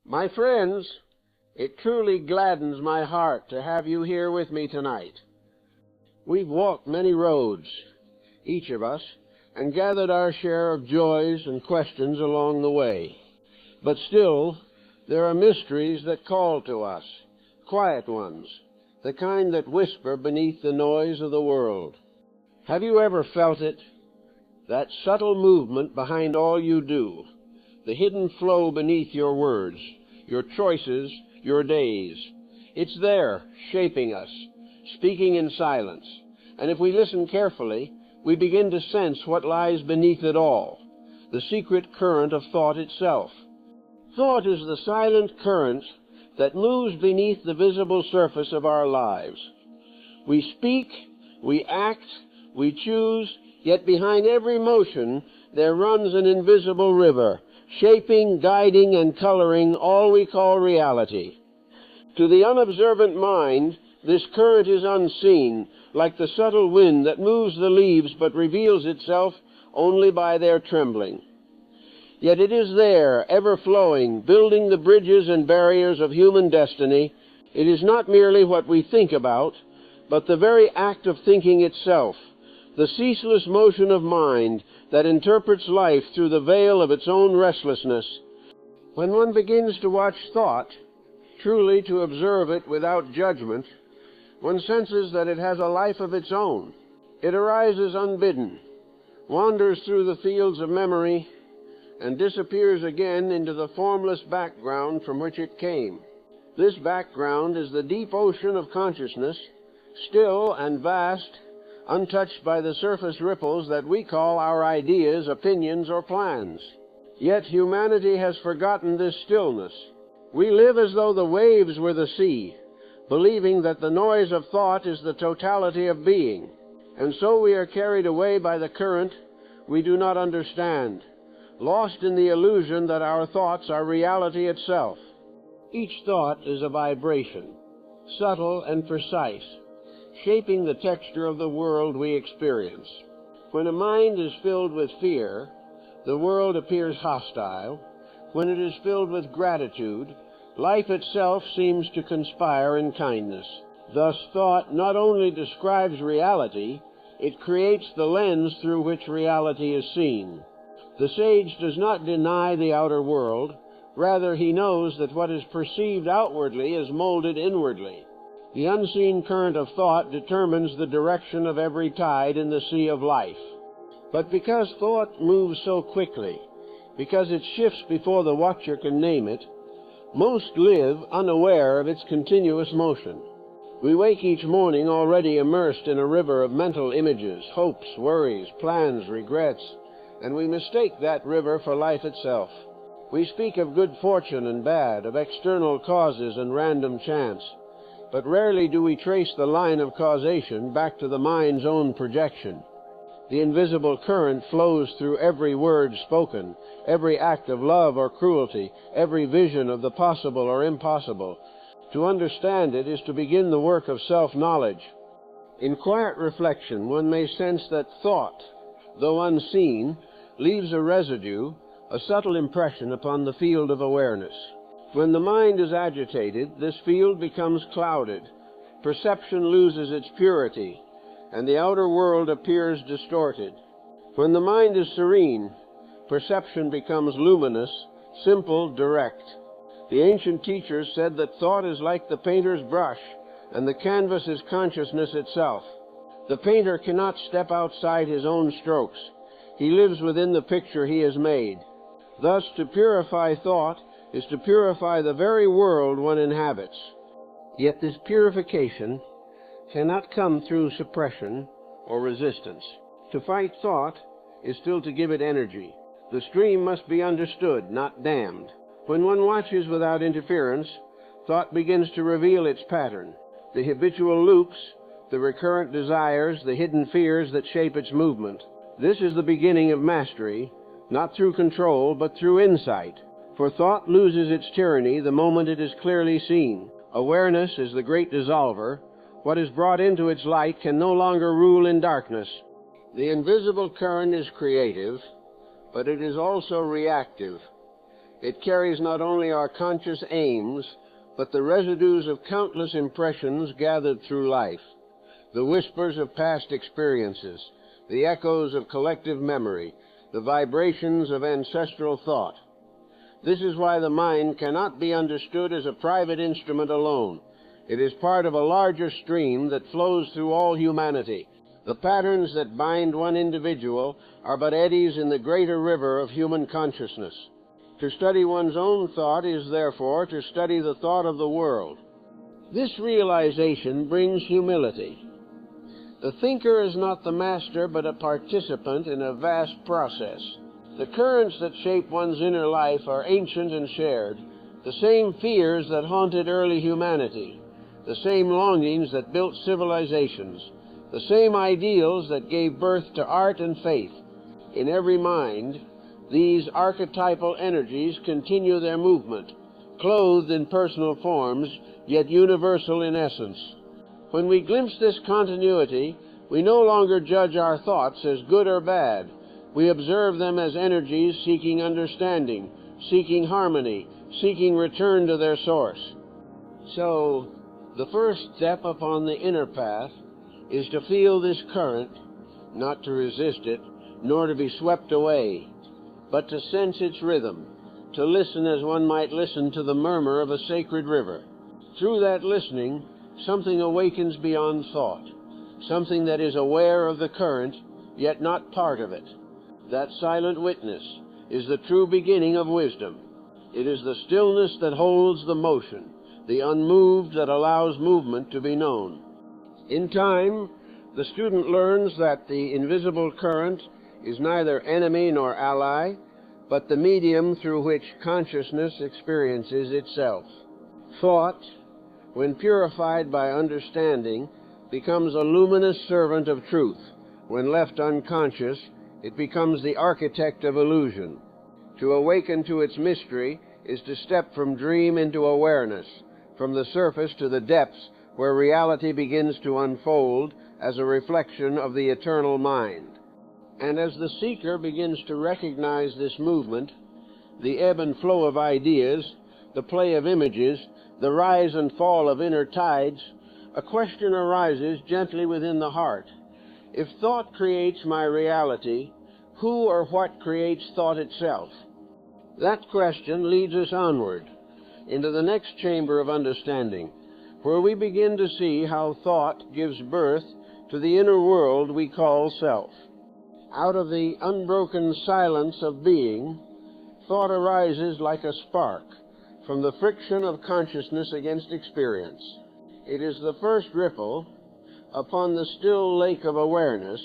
My friends, it truly gladdens my heart to have you here with me tonight. We've walked many roads, each of us, and gathered our share of joys and questions along the way. But still, there are mysteries that call to us, quiet ones, the kind that whisper beneath the noise of the world. Have you ever felt it? That subtle movement behind all you do, the hidden flow beneath your words, your choices, your days. It's there, shaping us, speaking in silence. And if we listen carefully, we begin to sense what lies beneath it all, the secret current of thought itself. Thought is the silent current that moves beneath the visible surface of our lives. We speak, we act, we choose, yet behind every motion there runs an invisible river, shaping, guiding, and coloring all we call reality. To the unobservant mind, this current is unseen, like the subtle wind that moves the leaves but reveals itself only by their trembling. Yet it is there, ever flowing, building the bridges and barriers of human destiny. It is not merely what we think about, but the very act of thinking itself, the ceaseless motion of mind that interprets life through the veil of its own restlessness. When one begins to watch thought, truly to observe it without judgment, one senses that it has a life of its own. It arises unbidden, wanders through the fields of memory, and disappears again into the formless background from which it came. This background is the deep ocean of consciousness, still and vast, untouched by the surface ripples that we call our ideas, opinions, or plans. Yet humanity has forgotten this stillness. We live as though the waves were the sea, believing that the noise of thought is the totality of being, and so we are carried away by the current we do not understand, lost in the illusion that our thoughts are reality itself. Each thought is a vibration, subtle and precise, shaping the texture of the world we experience. When a mind is filled with fear, the world appears hostile. When it is filled with gratitude, life itself seems to conspire in kindness. Thus, thought not only describes reality, it creates the lens through which reality is seen. The sage does not deny the outer world. Rather, he knows that what is perceived outwardly is molded inwardly. The unseen current of thought determines the direction of every tide in the sea of life. But because thought moves so quickly, because it shifts before the watcher can name it, most live unaware of its continuous motion. We wake each morning already immersed in a river of mental images, hopes, worries, plans, regrets, and we mistake that river for life itself. We speak of good fortune and bad, of external causes and random chance, but rarely do we trace the line of causation back to the mind's own projection. The invisible current flows through every word spoken, every act of love or cruelty, every vision of the possible or impossible. To understand it is to begin the work of self-knowledge. In quiet reflection, one may sense that thought, though unseen, leaves a residue, a subtle impression upon the field of awareness. When the mind is agitated, this field becomes clouded. Perception loses its purity, and the outer world appears distorted. When the mind is serene, perception becomes luminous, simple, direct. The ancient teachers said that thought is like the painter's brush, and the canvas is consciousness itself. The painter cannot step outside his own strokes. He lives within the picture he has made. Thus, to purify thought is to purify the very world one inhabits. Yet this purification cannot come through suppression or resistance. To fight thought is still to give it energy. The stream must be understood, not dammed. When one watches without interference, thought begins to reveal its pattern, the habitual loops, the recurrent desires, the hidden fears that shape its movement. This is the beginning of mastery, not through control, but through insight. For thought loses its tyranny the moment it is clearly seen. Awareness is the great dissolver. What is brought into its light can no longer rule in darkness. The invisible current is creative, but it is also reactive. It carries not only our conscious aims, but the residues of countless impressions gathered through life, the whispers of past experiences, the echoes of collective memory, the vibrations of ancestral thought. This is why the mind cannot be understood as a private instrument alone. It is part of a larger stream that flows through all humanity. The patterns that bind one individual are but eddies in the greater river of human consciousness. To study one's own thought is, therefore, to study the thought of the world. This realization brings humility. The thinker is not the master, but a participant in a vast process. The currents that shape one's inner life are ancient and shared, the same fears that haunted early humanity, the same longings that built civilizations, the same ideals that gave birth to art and faith. In every mind, these archetypal energies continue their movement, clothed in personal forms, yet universal in essence. When we glimpse this continuity, we no longer judge our thoughts as good or bad. We observe them as energies seeking understanding, seeking harmony, seeking return to their source. So, the first step upon the inner path is to feel this current, not to resist it, nor to be swept away, but to sense its rhythm, to listen as one might listen to the murmur of a sacred river. Through that listening, something awakens beyond thought, something that is aware of the current, yet not part of it. That silent witness is the true beginning of wisdom. It is the stillness that holds the motion, the unmoved that allows movement to be known. In time, the student learns that the invisible current is neither enemy nor ally, but the medium through which consciousness experiences itself. Thought, when purified by understanding, becomes a luminous servant of truth. When left unconscious, it becomes the architect of illusion. To awaken to its mystery is to step from dream into awareness, from the surface to the depths where reality begins to unfold as a reflection of the eternal mind. And as the seeker begins to recognize this movement, the ebb and flow of ideas, the play of images, the rise and fall of inner tides, a question arises gently within the heart. If thought creates my reality, who or what creates thought itself? That question leads us onward, into the next chamber of understanding, where we begin to see how thought gives birth to the inner world we call self. Out of the unbroken silence of being, thought arises like a spark from the friction of consciousness against experience. It is the first ripple upon the still lake of awareness,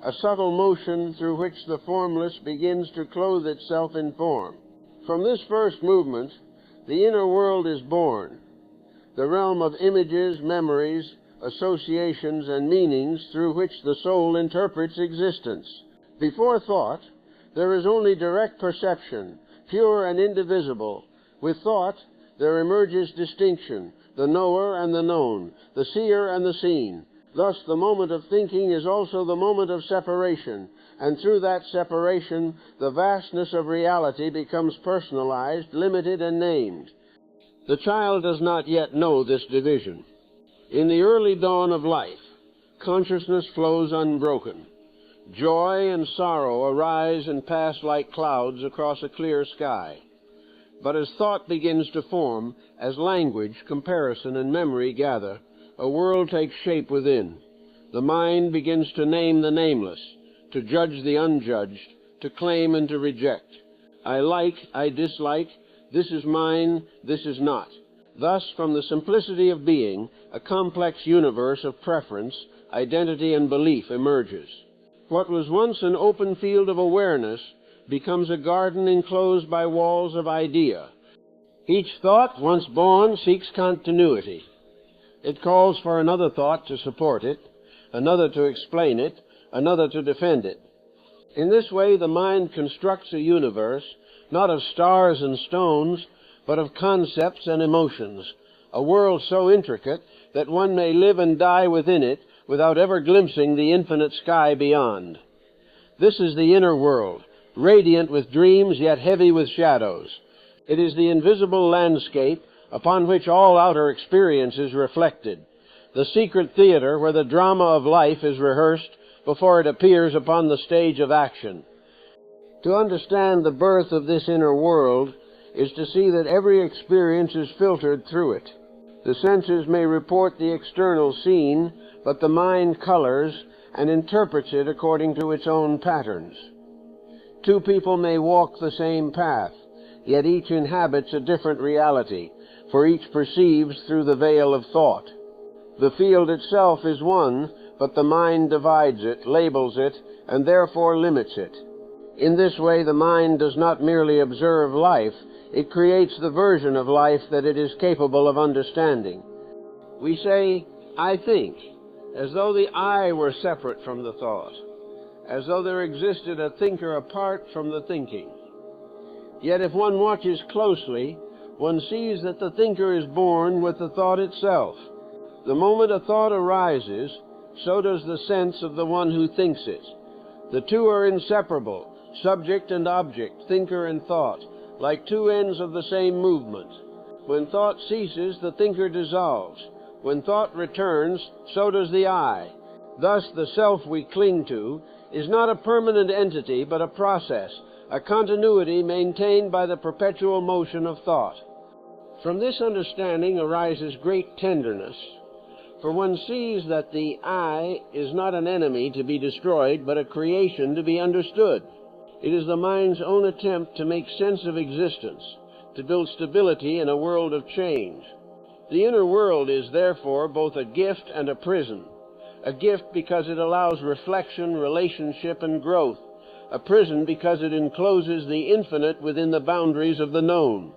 a subtle motion through which the formless begins to clothe itself in form. From this first movement, the inner world is born, the realm of images, memories, associations, and meanings through which the soul interprets existence. Before thought, there is only direct perception, pure and indivisible. With thought, there emerges distinction, the knower and the known, the seer and the seen. Thus, the moment of thinking is also the moment of separation, and through that separation, the vastness of reality becomes personalized, limited, and named. The child does not yet know this division. In the early dawn of life, consciousness flows unbroken. Joy and sorrow arise and pass like clouds across a clear sky. But as thought begins to form, as language, comparison, and memory gather, a world takes shape within. The mind begins to name the nameless, to judge the unjudged, to claim and to reject. I like, I dislike, this is mine, this is not. Thus, from the simplicity of being, a complex universe of preference, identity, and belief emerges. What was once an open field of awareness becomes a garden enclosed by walls of idea. Each thought, once born, seeks continuity. It calls for another thought to support it, another to explain it, another to defend it. In this way, the mind constructs a universe, not of stars and stones, but of concepts and emotions, a world so intricate that one may live and die within it without ever glimpsing the infinite sky beyond. This is the inner world, radiant with dreams yet heavy with shadows. It is the invisible landscape upon which all outer experience is reflected, the secret theater where the drama of life is rehearsed before it appears upon the stage of action. To understand the birth of this inner world is to see that every experience is filtered through it. The senses may report the external scene, but the mind colors and interprets it according to its own patterns. Two people may walk the same path, yet each inhabits a different reality, for each perceives through the veil of thought. The field itself is one, but the mind divides it, labels it, and therefore limits it. In this way, the mind does not merely observe life, it creates the version of life that it is capable of understanding. We say, "I think," as though the I were separate from the thought, as though there existed a thinker apart from the thinking. Yet if one watches closely, one sees that the thinker is born with the thought itself. The moment a thought arises, so does the sense of the one who thinks it. The two are inseparable, subject and object, thinker and thought, like two ends of the same movement. When thought ceases, the thinker dissolves. When thought returns, so does the I. Thus, the self we cling to is not a permanent entity, but a process, a continuity maintained by the perpetual motion of thought. From this understanding arises great tenderness, for one sees that the I is not an enemy to be destroyed, but a creation to be understood. It is the mind's own attempt to make sense of existence, to build stability in a world of change. The inner world is therefore both a gift and a prison. A gift because it allows reflection, relationship, and growth. A prison because it encloses the infinite within the boundaries of the known.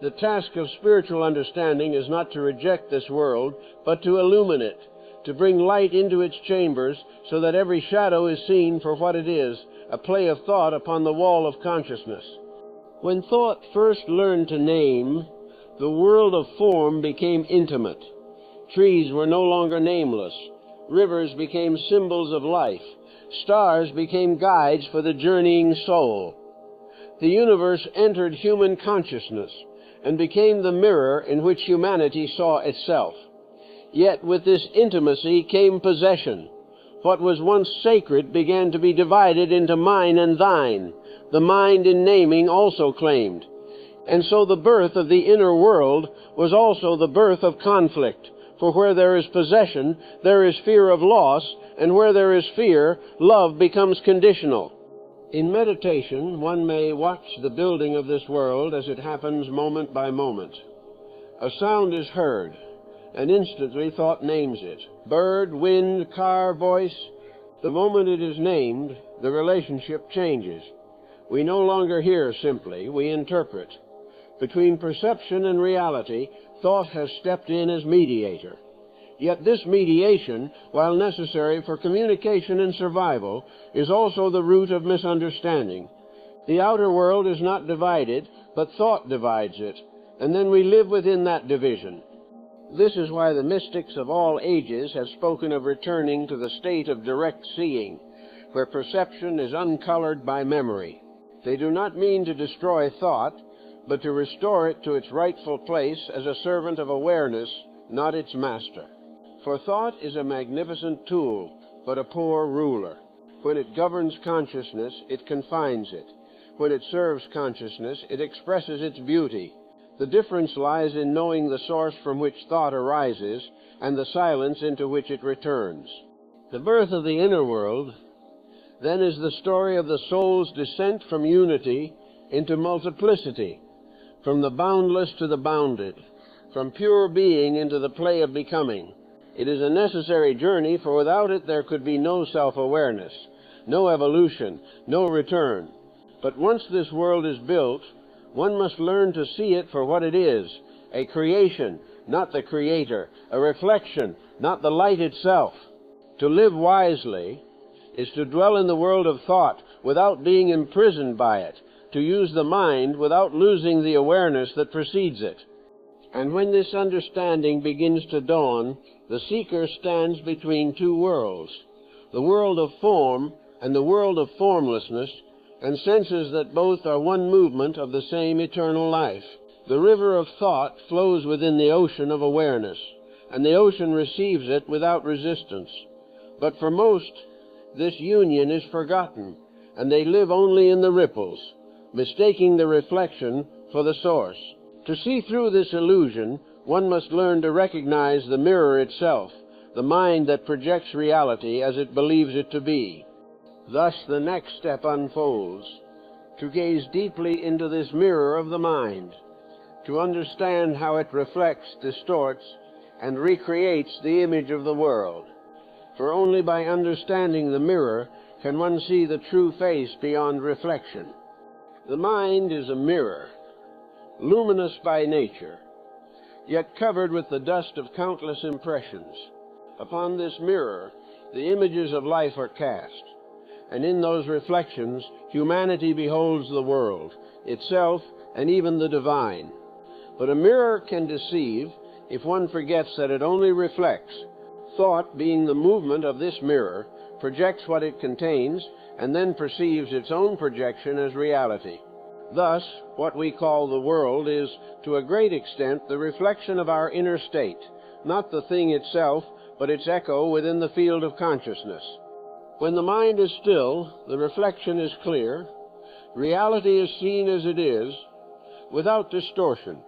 The task of spiritual understanding is not to reject this world, but to illumine it, to bring light into its chambers so that every shadow is seen for what it is, a play of thought upon the wall of consciousness. When thought first learned to name, the world of form became intimate. Trees were no longer nameless. Rivers became symbols of life. Stars became guides for the journeying soul. The universe entered human consciousness and became the mirror in which humanity saw itself. Yet with this intimacy came possession. What was once sacred began to be divided into mine and thine. The mind in naming also claimed. And so the birth of the inner world was also the birth of conflict. For where there is possession, there is fear of loss, and where there is fear, love becomes conditional. In meditation, one may watch the building of this world as it happens moment by moment. A sound is heard, and instantly thought names it. Bird, wind, car, voice. The moment it is named, the relationship changes. We no longer hear simply, we interpret. Between perception and reality, thought has stepped in as mediator. Yet this mediation, while necessary for communication and survival, is also the root of misunderstanding. The outer world is not divided, but thought divides it, and then we live within that division. This is why the mystics of all ages have spoken of returning to the state of direct seeing, where perception is uncolored by memory. They do not mean to destroy thought, but to restore it to its rightful place as a servant of awareness, not its master. For thought is a magnificent tool, but a poor ruler. When it governs consciousness, it confines it. When it serves consciousness, it expresses its beauty. The difference lies in knowing the source from which thought arises and the silence into which it returns. The birth of the inner world, then, is the story of the soul's descent from unity into multiplicity, from the boundless to the bounded, from pure being into the play of becoming. It is a necessary journey, for without it there could be no self-awareness, no evolution, no return. But once this world is built, one must learn to see it for what it is, a creation, not the creator, a reflection, not the light itself. To live wisely is to dwell in the world of thought without being imprisoned by it, to use the mind without losing the awareness that precedes it. And when this understanding begins to dawn, the seeker stands between two worlds, the world of form and the world of formlessness, and senses that both are one movement of the same eternal life. The river of thought flows within the ocean of awareness, and the ocean receives it without resistance. But for most, this union is forgotten, and they live only in the ripples, mistaking the reflection for the source. To see through this illusion, one must learn to recognize the mirror itself, the mind that projects reality as it believes it to be. Thus the next step unfolds, to gaze deeply into this mirror of the mind, to understand how it reflects, distorts, and recreates the image of the world. For only by understanding the mirror can one see the true face beyond reflection. The mind is a mirror, luminous by nature, yet covered with the dust of countless impressions. Upon this mirror, the images of life are cast, and in those reflections, humanity beholds the world, itself, and even the divine. But a mirror can deceive if one forgets that it only reflects. Thought, being the movement of this mirror, projects what it contains and then perceives its own projection as reality. Thus, what we call the world is, to a great extent, the reflection of our inner state, not the thing itself, but its echo within the field of consciousness. When the mind is still, the reflection is clear, reality is seen as it is, without distortion.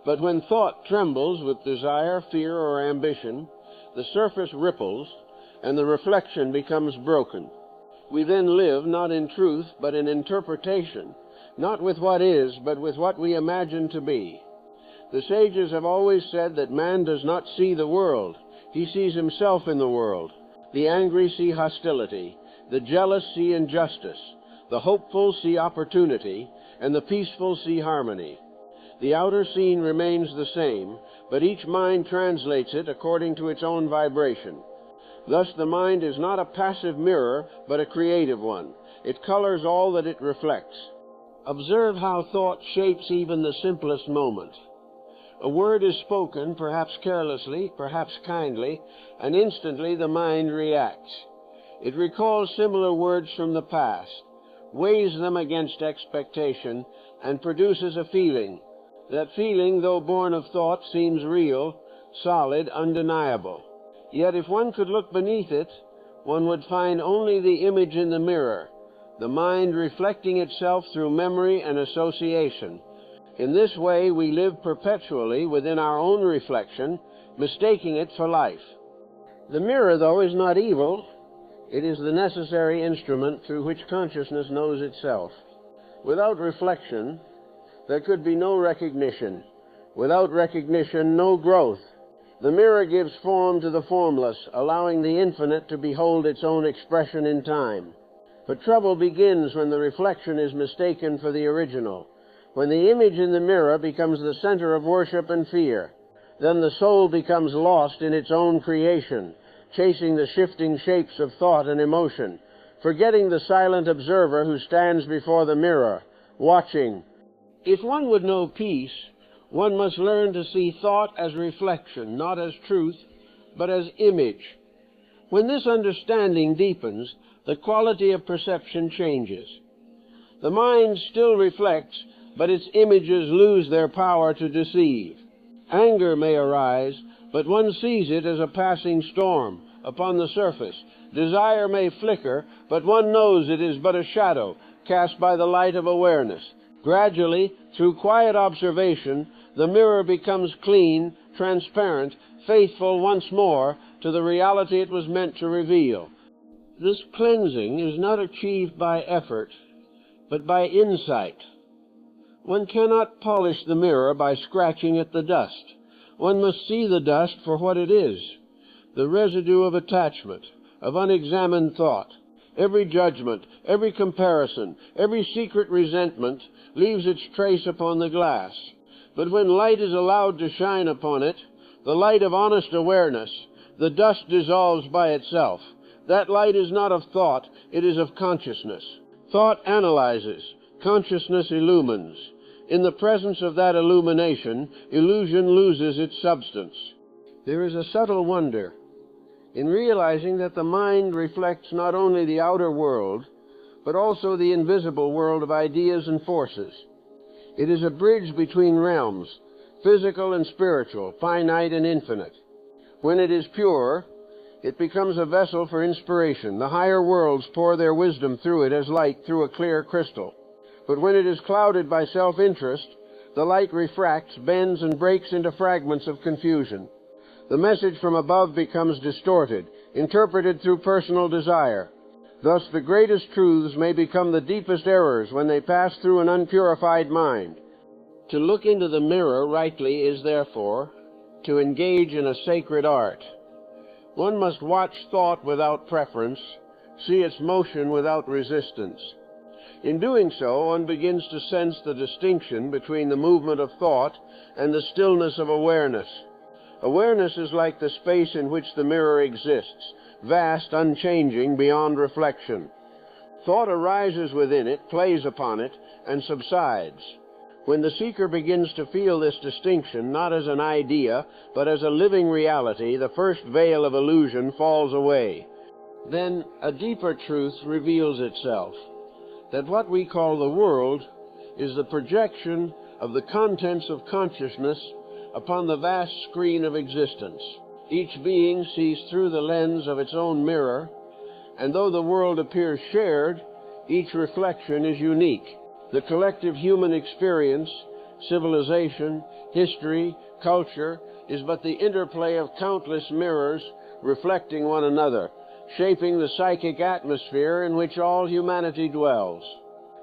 But when thought trembles with desire, fear, or ambition, the surface ripples, and the reflection becomes broken. We then live not in truth, but in interpretation, not with what is, but with what we imagine to be. The sages have always said that man does not see the world. He sees himself in the world. The angry see hostility, the jealous see injustice, the hopeful see opportunity, and the peaceful see harmony. The outer scene remains the same, but each mind translates it according to its own vibration. Thus the mind is not a passive mirror, but a creative one. It colors all that it reflects. Observe how thought shapes even the simplest moment. A word is spoken, perhaps carelessly, perhaps kindly, and instantly the mind reacts. It recalls similar words from the past, weighs them against expectation, and produces a feeling. That feeling, though born of thought, seems real, solid, undeniable. Yet if one could look beneath it, one would find only the image in the mirror, the mind reflecting itself through memory and association. In this way we live perpetually within our own reflection, mistaking it for life. The mirror, though, is not evil. It is the necessary instrument through which consciousness knows itself. Without reflection, there could be no recognition. Without recognition, no growth. The mirror gives form to the formless, allowing the infinite to behold its own expression in time. But trouble begins when the reflection is mistaken for the original, when the image in the mirror becomes the center of worship and fear. Then the soul becomes lost in its own creation, chasing the shifting shapes of thought and emotion, forgetting the silent observer who stands before the mirror, watching. If one would know peace, one must learn to see thought as reflection, not as truth, but as image. When this understanding deepens, the quality of perception changes. The mind still reflects, but its images lose their power to deceive. Anger may arise, but one sees it as a passing storm upon the surface. Desire may flicker, but one knows it is but a shadow cast by the light of awareness. Gradually, through quiet observation, the mirror becomes clean, transparent, faithful once more to the reality it was meant to reveal. This cleansing is not achieved by effort, but by insight. One cannot polish the mirror by scratching at the dust. One must see the dust for what it is, the residue of attachment, of unexamined thought. Every judgment, every comparison, every secret resentment leaves its trace upon the glass. But when light is allowed to shine upon it, the light of honest awareness, the dust dissolves by itself. That light is not of thought, it is of consciousness. Thought analyzes, consciousness illumines. In the presence of that illumination, illusion loses its substance. There is a subtle wonder in realizing that the mind reflects not only the outer world, but also the invisible world of ideas and forces. It is a bridge between realms, physical and spiritual, finite and infinite. When it is pure, it becomes a vessel for inspiration. The higher worlds pour their wisdom through it as light through a clear crystal. But when it is clouded by self-interest, the light refracts, bends, and breaks into fragments of confusion. The message from above becomes distorted, interpreted through personal desire. Thus, the greatest truths may become the deepest errors when they pass through an unpurified mind. To look into the mirror rightly is, therefore, to engage in a sacred art. One must watch thought without preference, see its motion without resistance. In doing so, one begins to sense the distinction between the movement of thought and the stillness of awareness. Awareness is like the space in which the mirror exists, vast, unchanging, beyond reflection. Thought arises within it, plays upon it, and subsides. When the seeker begins to feel this distinction, not as an idea, but as a living reality, the first veil of illusion falls away. Then a deeper truth reveals itself, that what we call the world is the projection of the contents of consciousness upon the vast screen of existence. Each being sees through the lens of its own mirror, and though the world appears shared, each reflection is unique. The collective human experience, civilization, history, culture, is but the interplay of countless mirrors reflecting one another, shaping the psychic atmosphere in which all humanity dwells.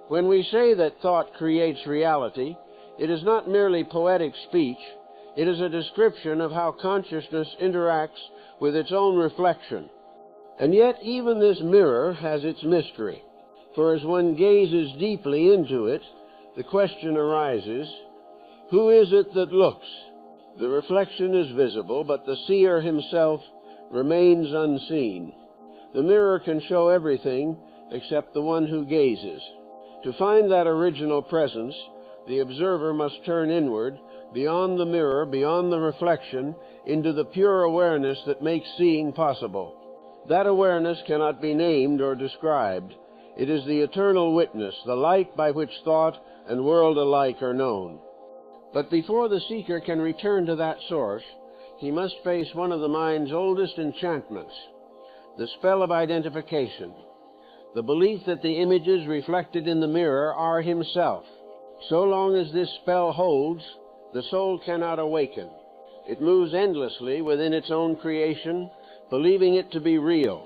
When we say that thought creates reality, it is not merely poetic speech. It is a description of how consciousness interacts with its own reflection. And yet even this mirror has its mystery, for as one gazes deeply into it, the question arises, who is it that looks? The reflection is visible, but the seer himself remains unseen. The mirror can show everything except the one who gazes. To find that original presence, the observer must turn inward, beyond the mirror, beyond the reflection, into the pure awareness that makes seeing possible. That awareness cannot be named or described. It is the eternal witness, the light by which thought and world alike are known. But before the seeker can return to that source, he must face one of the mind's oldest enchantments, the spell of identification, the belief that the images reflected in the mirror are himself. So long as this spell holds, the soul cannot awaken. It moves endlessly within its own creation, believing it to be real.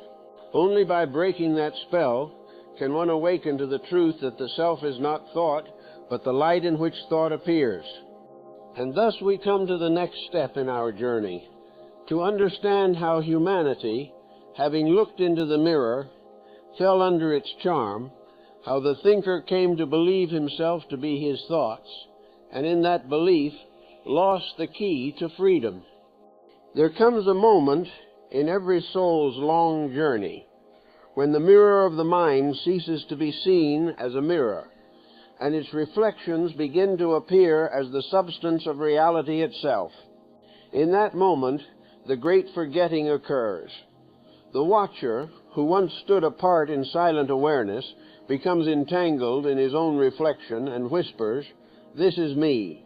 Only by breaking that spell can one awaken to the truth that the self is not thought, but the light in which thought appears. And thus we come to the next step in our journey, to understand how humanity, having looked into the mirror, fell under its charm, how the thinker came to believe himself to be his thoughts, and in that belief lost the key to freedom. There comes a moment in every soul's long journey when the mirror of the mind ceases to be seen as a mirror, and its reflections begin to appear as the substance of reality itself. In that moment, the great forgetting occurs. The watcher, who once stood apart in silent awareness, becomes entangled in his own reflection and whispers, "This is me."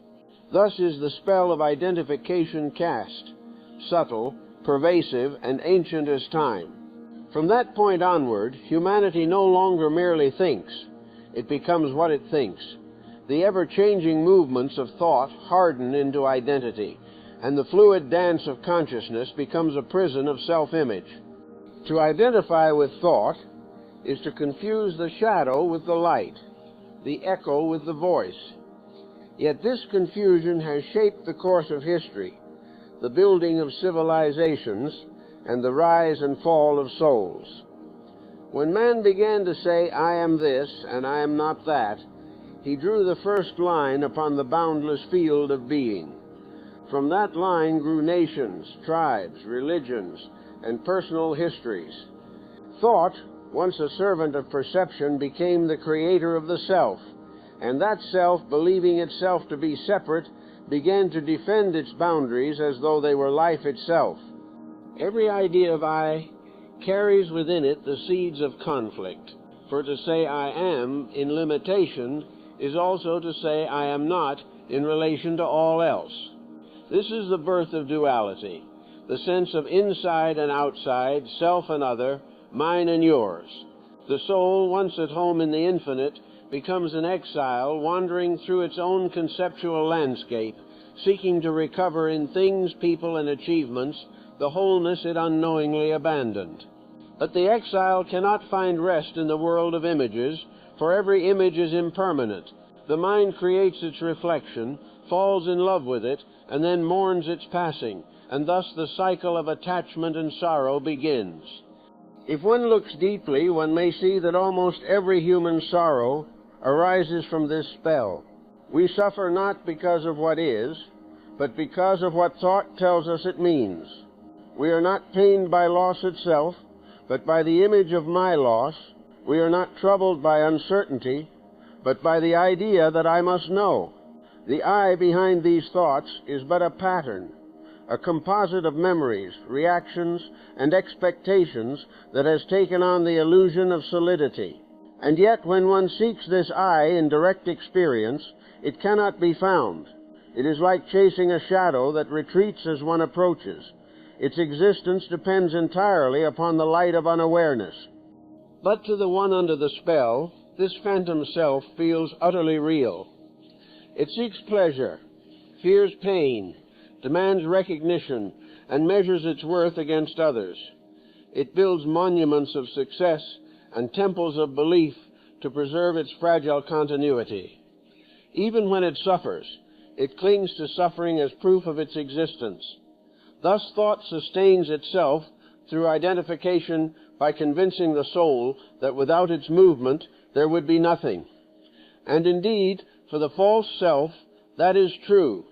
Thus is the spell of identification cast, subtle, pervasive, and ancient as time. From that point onward, humanity no longer merely thinks. It becomes what it thinks. The ever-changing movements of thought harden into identity, and the fluid dance of consciousness becomes a prison of self-image. To identify with thought is to confuse the shadow with the light, the echo with the voice. Yet this confusion has shaped the course of history, the building of civilizations, and the rise and fall of souls. When man began to say, "I am this, and I am not that," he drew the first line upon the boundless field of being. From that line grew nations, tribes, religions, and personal histories. Thought, once a servant of perception, became the creator of the self, and that self, believing itself to be separate, began to defend its boundaries as though they were life itself. Every idea of I carries within it the seeds of conflict. for to say I am in limitation is also to say I am not in relation to all else. This is the birth of duality, the sense of inside and outside, self and other, mine and yours. The soul, once at home in the infinite, becomes an exile wandering through its own conceptual landscape, seeking to recover in things, people, and achievements the wholeness it unknowingly abandoned. But the exile cannot find rest in the world of images, for every image is impermanent. The mind creates its reflection, falls in love with it, and then mourns its passing, and thus the cycle of attachment and sorrow begins. If one looks deeply, one may see that almost every human sorrow arises from this spell. We suffer not because of what is, but because of what thought tells us it means. We are not pained by loss itself, but by the image of my loss. We are not troubled by uncertainty, but by the idea that I must know. The I behind these thoughts is but a pattern, a composite of memories, reactions, and expectations that has taken on the illusion of solidity. And yet, when one seeks this I in direct experience, it cannot be found. It is like chasing a shadow that retreats as one approaches. Its existence depends entirely upon the light of unawareness. But to the one under the spell, this phantom self feels utterly real. It seeks pleasure, fears pain, demands recognition, and measures its worth against others. It builds monuments of success and temples of belief to preserve its fragile continuity. Even when it suffers, it clings to suffering as proof of its existence. Thus thought sustains itself through identification by convincing the soul that without its movement there would be nothing. And indeed, for the false self, that is true.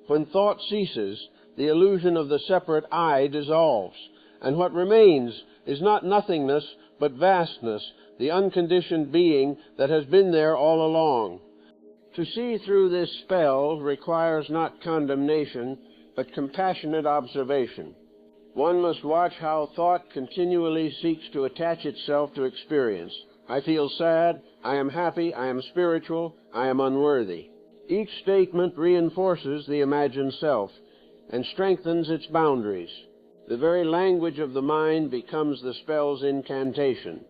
When thought ceases, the illusion of the separate I dissolves, and what remains is not nothingness, but vastness, the unconditioned being that has been there all along. To see through this spell requires not condemnation, but compassionate observation. One must watch how thought continually seeks to attach itself to experience. I feel sad, I am happy, I am spiritual, I am unworthy. Each statement reinforces the imagined self and strengthens its boundaries. The very language of the mind becomes the spell's incantation.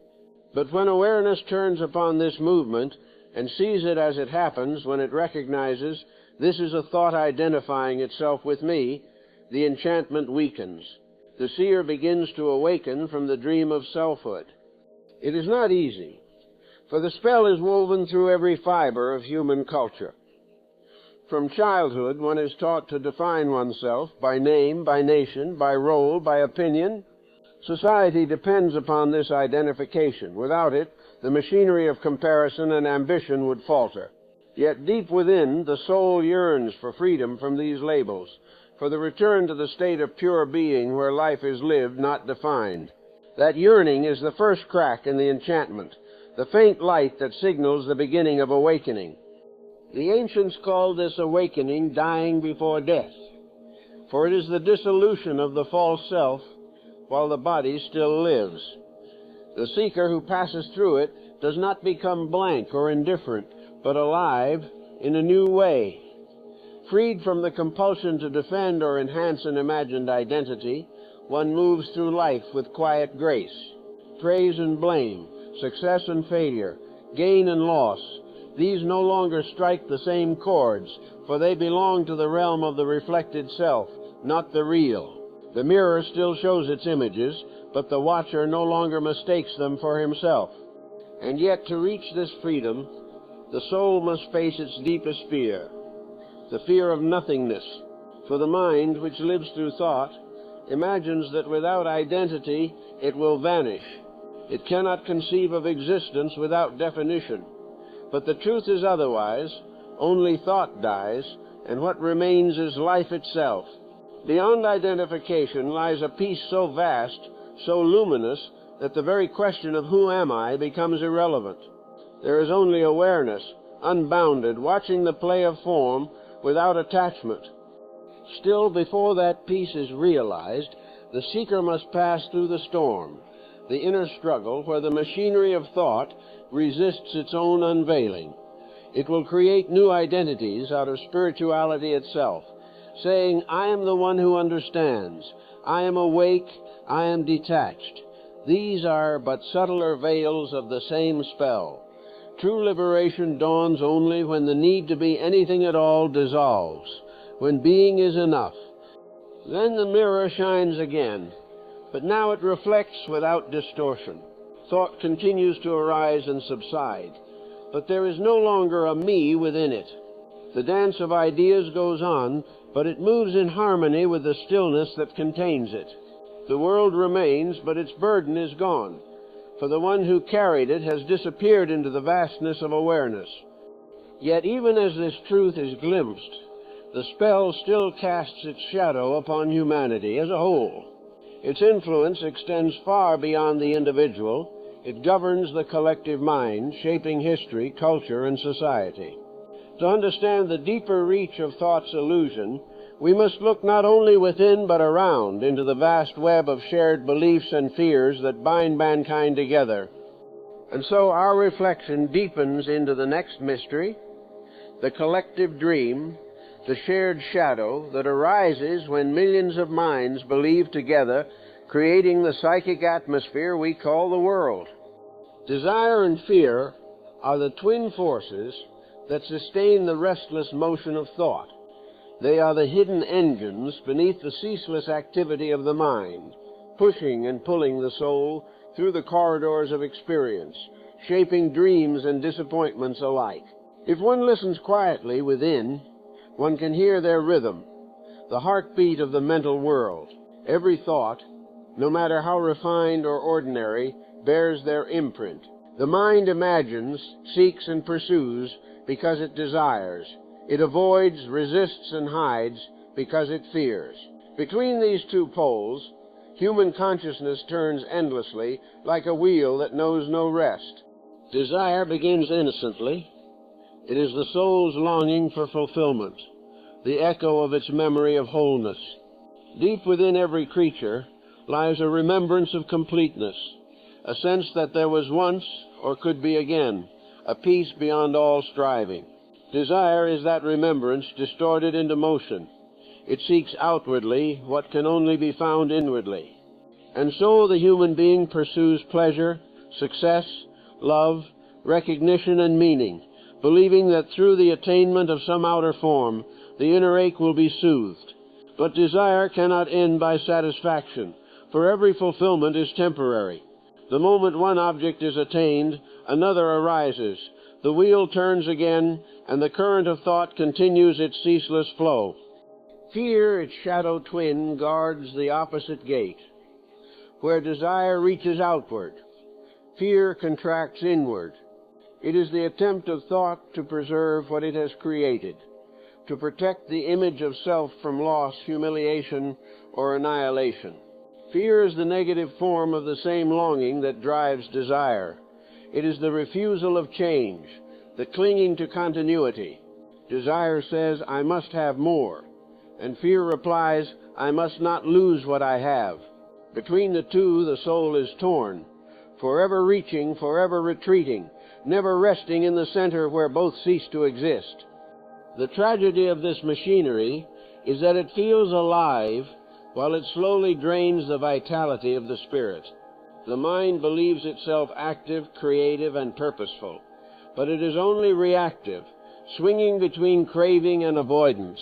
But when awareness turns upon this movement and sees it as it happens, when it recognizes this is a thought identifying itself with me, the enchantment weakens. The seer begins to awaken from the dream of selfhood. It is not easy, for the spell is woven through every fiber of human culture. From childhood, one is taught to define oneself by name, by nation, by role, by opinion. Society depends upon this identification. Without it, the machinery of comparison and ambition would falter. Yet deep within, the soul yearns for freedom from these labels, for the return to the state of pure being where life is lived, not defined. That yearning is the first crack in the enchantment, the faint light that signals the beginning of awakening. The ancients called this awakening dying before death, for it is the dissolution of the false self while the body still lives. The seeker who passes through it does not become blank or indifferent, but alive in a new way. Freed from the compulsion to defend or enhance an imagined identity, one moves through life with quiet grace. Praise and blame, success and failure, gain and loss, these no longer strike the same chords, for they belong to the realm of the reflected self, not the real. The mirror still shows its images, but the watcher no longer mistakes them for himself. And yet, to reach this freedom, the soul must face its deepest fear, the fear of nothingness. For the mind, which lives through thought, imagines that without identity it will vanish. It cannot conceive of existence without definition. But the truth is otherwise. Only thought dies, and what remains is life itself. Beyond identification lies a peace so vast, so luminous, that the very question of who am I becomes irrelevant. There is only awareness, unbounded, watching the play of form without attachment. Still, before that peace is realized, the seeker must pass through the storm. the inner struggle where the machinery of thought resists its own unveiling. It will create new identities out of spirituality itself, saying, I am the one who understands, I am awake, I am detached. These are but subtler veils of the same spell. True liberation dawns only when the need to be anything at all dissolves, when being is enough. Then the mirror shines again, but now it reflects without distortion. Thought continues to arise and subside, but there is no longer a me within it. The dance of ideas goes on, but it moves in harmony with the stillness that contains it. The world remains, but its burden is gone, for the one who carried it has disappeared into the vastness of awareness. Yet even as this truth is glimpsed, the spell still casts its shadow upon humanity as a whole. Its influence extends far beyond the individual. It governs the collective mind, shaping history, culture, and society. To understand the deeper reach of thought's illusion, we must look not only within but around into the vast web of shared beliefs and fears that bind mankind together. And so our reflection deepens into the next mystery, the collective dream, the shared shadow that arises when millions of minds believe together, creating the psychic atmosphere we call the world. Desire and fear are the twin forces that sustain the restless motion of thought. They are the hidden engines beneath the ceaseless activity of the mind, pushing and pulling the soul through the corridors of experience, shaping dreams and disappointments alike. If one listens quietly within, one can hear their rhythm, the heartbeat of the mental world. Every thought, no matter how refined or ordinary, bears their imprint. The mind imagines, seeks, and pursues because it desires. It avoids, resists, and hides because it fears. Between these two poles, human consciousness turns endlessly like a wheel that knows no rest. Desire begins innocently. It is the soul's longing for fulfillment, the echo of its memory of wholeness. Deep within every creature lies a remembrance of completeness, a sense that there was once or could be again, a peace beyond all striving. Desire is that remembrance distorted into motion. It seeks outwardly what can only be found inwardly. And so the human being pursues pleasure, success, love, recognition, and meaning, believing that through the attainment of some outer form, the inner ache will be soothed. But desire cannot end by satisfaction, for every fulfillment is temporary. The moment one object is attained, another arises. The wheel turns again, and the current of thought continues its ceaseless flow. Fear, its shadow twin, guards the opposite gate. Where desire reaches outward, fear contracts inward. It is the attempt of thought to preserve what it has created, to protect the image of self from loss, humiliation, or annihilation. Fear is the negative form of the same longing that drives desire. It is the refusal of change, the clinging to continuity. Desire says, I must have more, and fear replies, I must not lose what I have. Between the two, the soul is torn, forever reaching, forever retreating, never resting in the center where both cease to exist. The tragedy of this machinery is that it feels alive while it slowly drains the vitality of the spirit. The mind believes itself active, creative, and purposeful, but it is only reactive, swinging between craving and avoidance.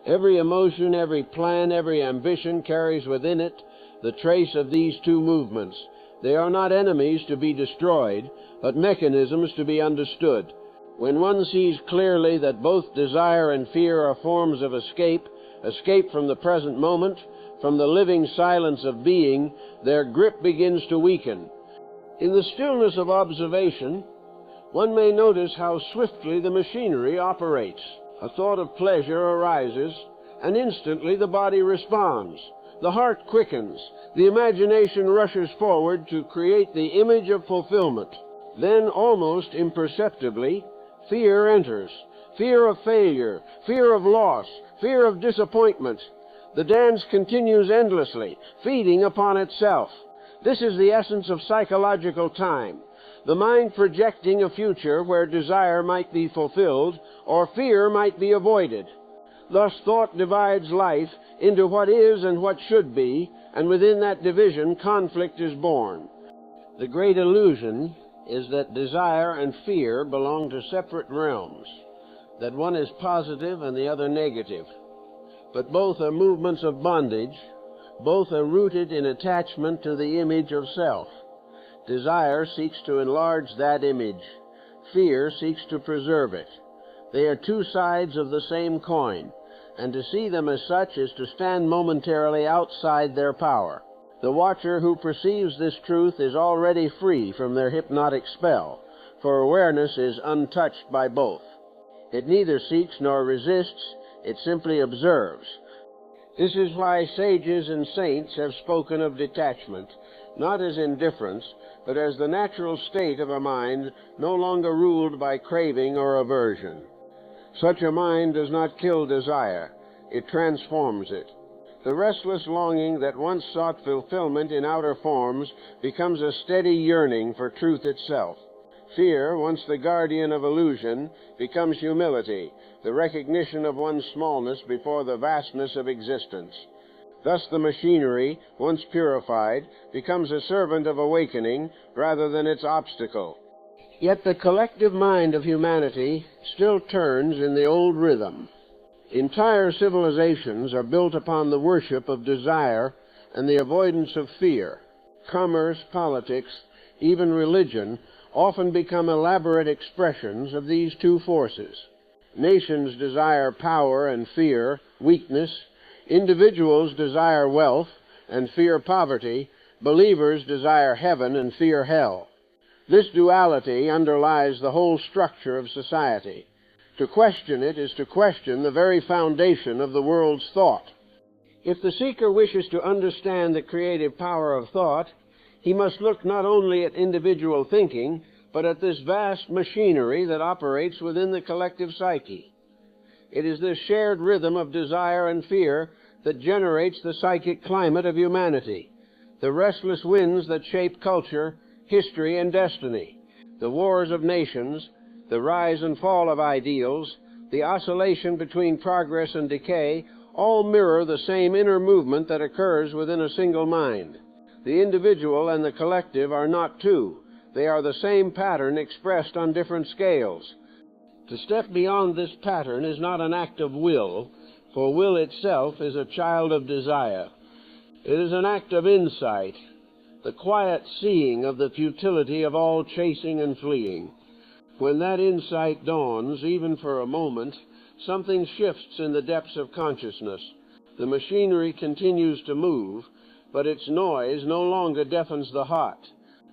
Every emotion, every plan, every ambition carries within it the trace of these two movements. They are not enemies to be destroyed, but mechanisms to be understood. When one sees clearly that both desire and fear are forms of escape from the present moment, from the living silence of being, their grip begins to weaken. In the stillness of observation, one may notice how swiftly the machinery operates. A thought of pleasure arises, and instantly the body responds. The heart quickens. The imagination rushes forward to create the image of fulfillment. Then, almost imperceptibly, fear enters. Fear of failure, fear of loss, fear of disappointment. The dance continues endlessly, feeding upon itself. This is the essence of psychological time, the mind projecting a future where desire might be fulfilled or fear might be avoided. Thus, thought divides life into what is and what should be, and within that division, conflict is born. The great illusion is that desire and fear belong to separate realms, that one is positive and the other negative. But both are movements of bondage, both are rooted in attachment to the image of self. Desire seeks to enlarge that image. Fear seeks to preserve it. They are two sides of the same coin, and to see them as such is to stand momentarily outside their power. The watcher who perceives this truth is already free from their hypnotic spell, for awareness is untouched by both. It neither seeks nor resists, it simply observes. This is why sages and saints have spoken of detachment, not as indifference, but as the natural state of a mind no longer ruled by craving or aversion. Such a mind does not kill desire, it transforms it. The restless longing that once sought fulfillment in outer forms becomes a steady yearning for truth itself. Fear, once the guardian of illusion, becomes humility, the recognition of one's smallness before the vastness of existence. Thus the machinery, once purified, becomes a servant of awakening rather than its obstacle. Yet the collective mind of humanity still turns in the old rhythm. Entire civilizations are built upon the worship of desire and the avoidance of fear. Commerce, politics, even religion often become elaborate expressions of these two forces. Nations desire power and fear weakness. Individuals desire wealth and fear poverty. Believers desire heaven and fear hell. This duality underlies the whole structure of society. To question it is to question the very foundation of the world's thought. If the seeker wishes to understand the creative power of thought, he must look not only at individual thinking, but at this vast machinery that operates within the collective psyche. It is this shared rhythm of desire and fear that generates the psychic climate of humanity, the restless winds that shape culture, history, and destiny, the wars of nations, the rise and fall of ideals, the oscillation between progress and decay, all mirror the same inner movement that occurs within a single mind. The individual and the collective are not two. They are the same pattern expressed on different scales. To step beyond this pattern is not an act of will, for will itself is a child of desire. It is an act of insight, the quiet seeing of the futility of all chasing and fleeing. When that insight dawns, even for a moment, something shifts in the depths of consciousness. The machinery continues to move, but its noise no longer deafens the heart.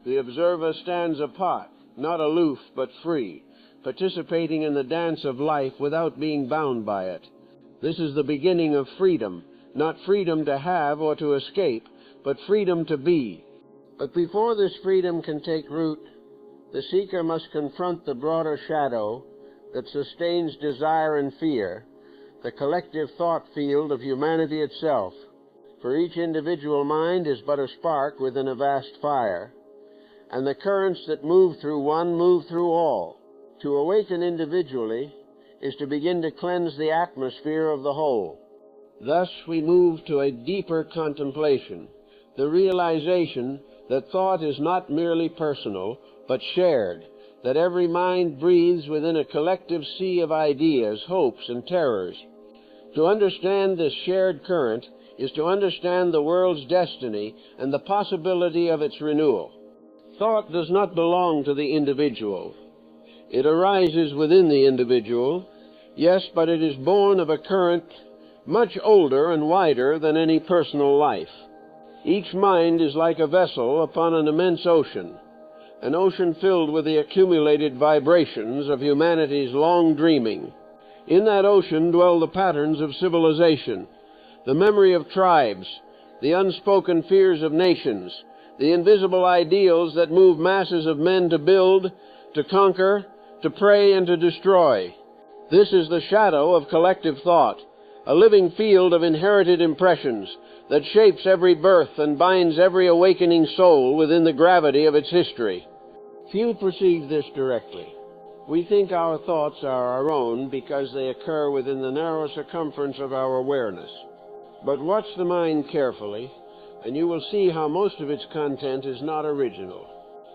The observer stands apart, not aloof but free, participating in the dance of life without being bound by it. This is the beginning of freedom, not freedom to have or to escape, but freedom to be. But before this freedom can take root, the seeker must confront the broader shadow that sustains desire and fear, the collective thought field of humanity itself. For each individual mind is but a spark within a vast fire, and the currents that move through one move through all. To awaken individually is to begin to cleanse the atmosphere of the whole. Thus we move to a deeper contemplation, the realization that thought is not merely personal, but shared, that every mind breathes within a collective sea of ideas, hopes, and terrors. To understand this shared current is to understand the world's destiny and the possibility of its renewal. Thought does not belong to the individual. It arises within the individual, yes, but it is born of a current much older and wider than any personal life. Each mind is like a vessel upon an immense ocean, an ocean filled with the accumulated vibrations of humanity's long dreaming. In that ocean dwell the patterns of civilization, the memory of tribes, the unspoken fears of nations, the invisible ideals that move masses of men to build, to conquer, to prey, and to destroy. This is the shadow of collective thought, a living field of inherited impressions that shapes every birth and binds every awakening soul within the gravity of its history. Few perceive this directly. We think our thoughts are our own because they occur within the narrow circumference of our awareness. But watch the mind carefully, and you will see how most of its content is not original.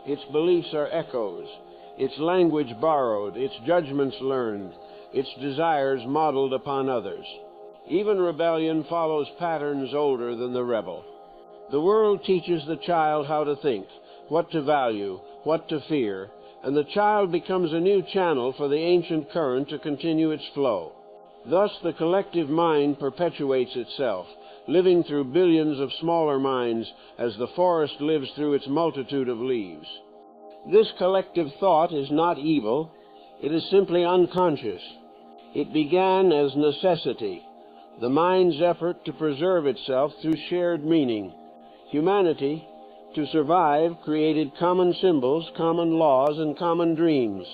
Its beliefs are echoes, its language borrowed, its judgments learned, its desires modeled upon others. Even rebellion follows patterns older than the rebel. The world teaches the child how to think, what to value, what to fear, and the child becomes a new channel for the ancient current to continue its flow. Thus the collective mind perpetuates itself, living through billions of smaller minds as the forest lives through its multitude of leaves. This collective thought is not evil, it is simply unconscious. It began as necessity, the mind's effort to preserve itself through shared meaning. Humanity, to survive, created common symbols, common laws, and common dreams.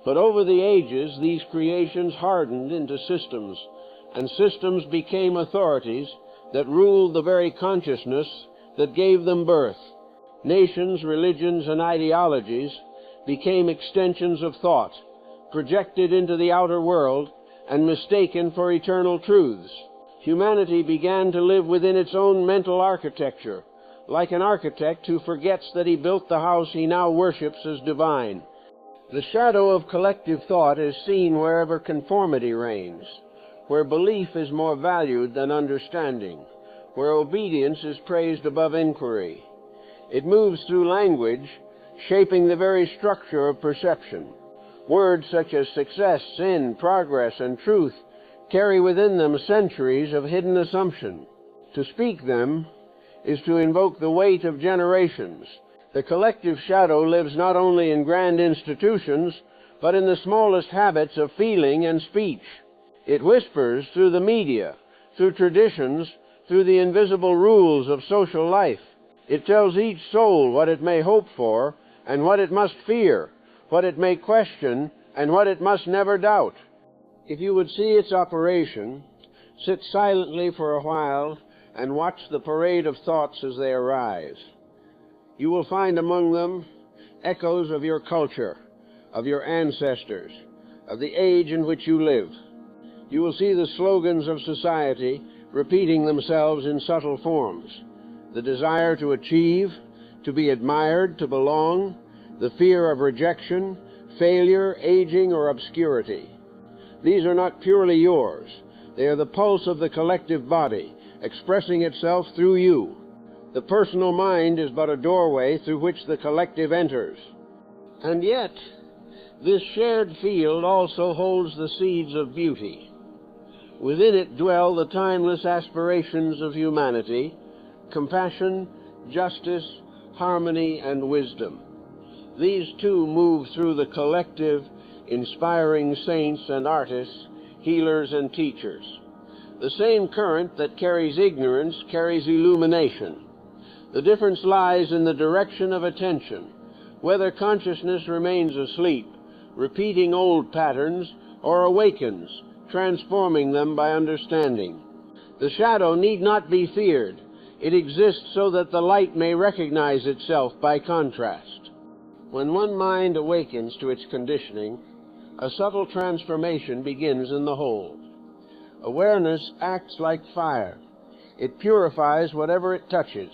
But over the ages, these creations hardened into systems, and systems became authorities that ruled the very consciousness that gave them birth. Nations, religions, and ideologies became extensions of thought, projected into the outer world and mistaken for eternal truths. Humanity began to live within its own mental architecture, like an architect who forgets that he built the house he now worships as divine. The shadow of collective thought is seen wherever conformity reigns, where belief is more valued than understanding, where obedience is praised above inquiry. It moves through language, shaping the very structure of perception. Words such as success, sin, progress, and truth carry within them centuries of hidden assumption. To speak them is to invoke the weight of generations. The collective shadow lives not only in grand institutions, but in the smallest habits of feeling and speech. It whispers through the media, through traditions, through the invisible rules of social life. It tells each soul what it may hope for and what it must fear, what it may question and what it must never doubt. If you would see its operation, sit silently for a while and watch the parade of thoughts as they arise. You will find among them echoes of your culture, of your ancestors, of the age in which you live. You will see the slogans of society repeating themselves in subtle forms. The desire to achieve, to be admired, to belong, the fear of rejection, failure, aging, or obscurity. These are not purely yours. They are the pulse of the collective body, expressing itself through you. The personal mind is but a doorway through which the collective enters. And yet, this shared field also holds the seeds of beauty. Within it dwell the timeless aspirations of humanity, compassion, justice, harmony, and wisdom. These too move through the collective, inspiring saints and artists, healers and teachers. The same current that carries ignorance carries illumination. The difference lies in the direction of attention, whether consciousness remains asleep, repeating old patterns, or awakens, transforming them by understanding. The shadow need not be feared. It exists so that the light may recognize itself by contrast. When one mind awakens to its conditioning, a subtle transformation begins in the whole. Awareness acts like fire. It purifies whatever it touches.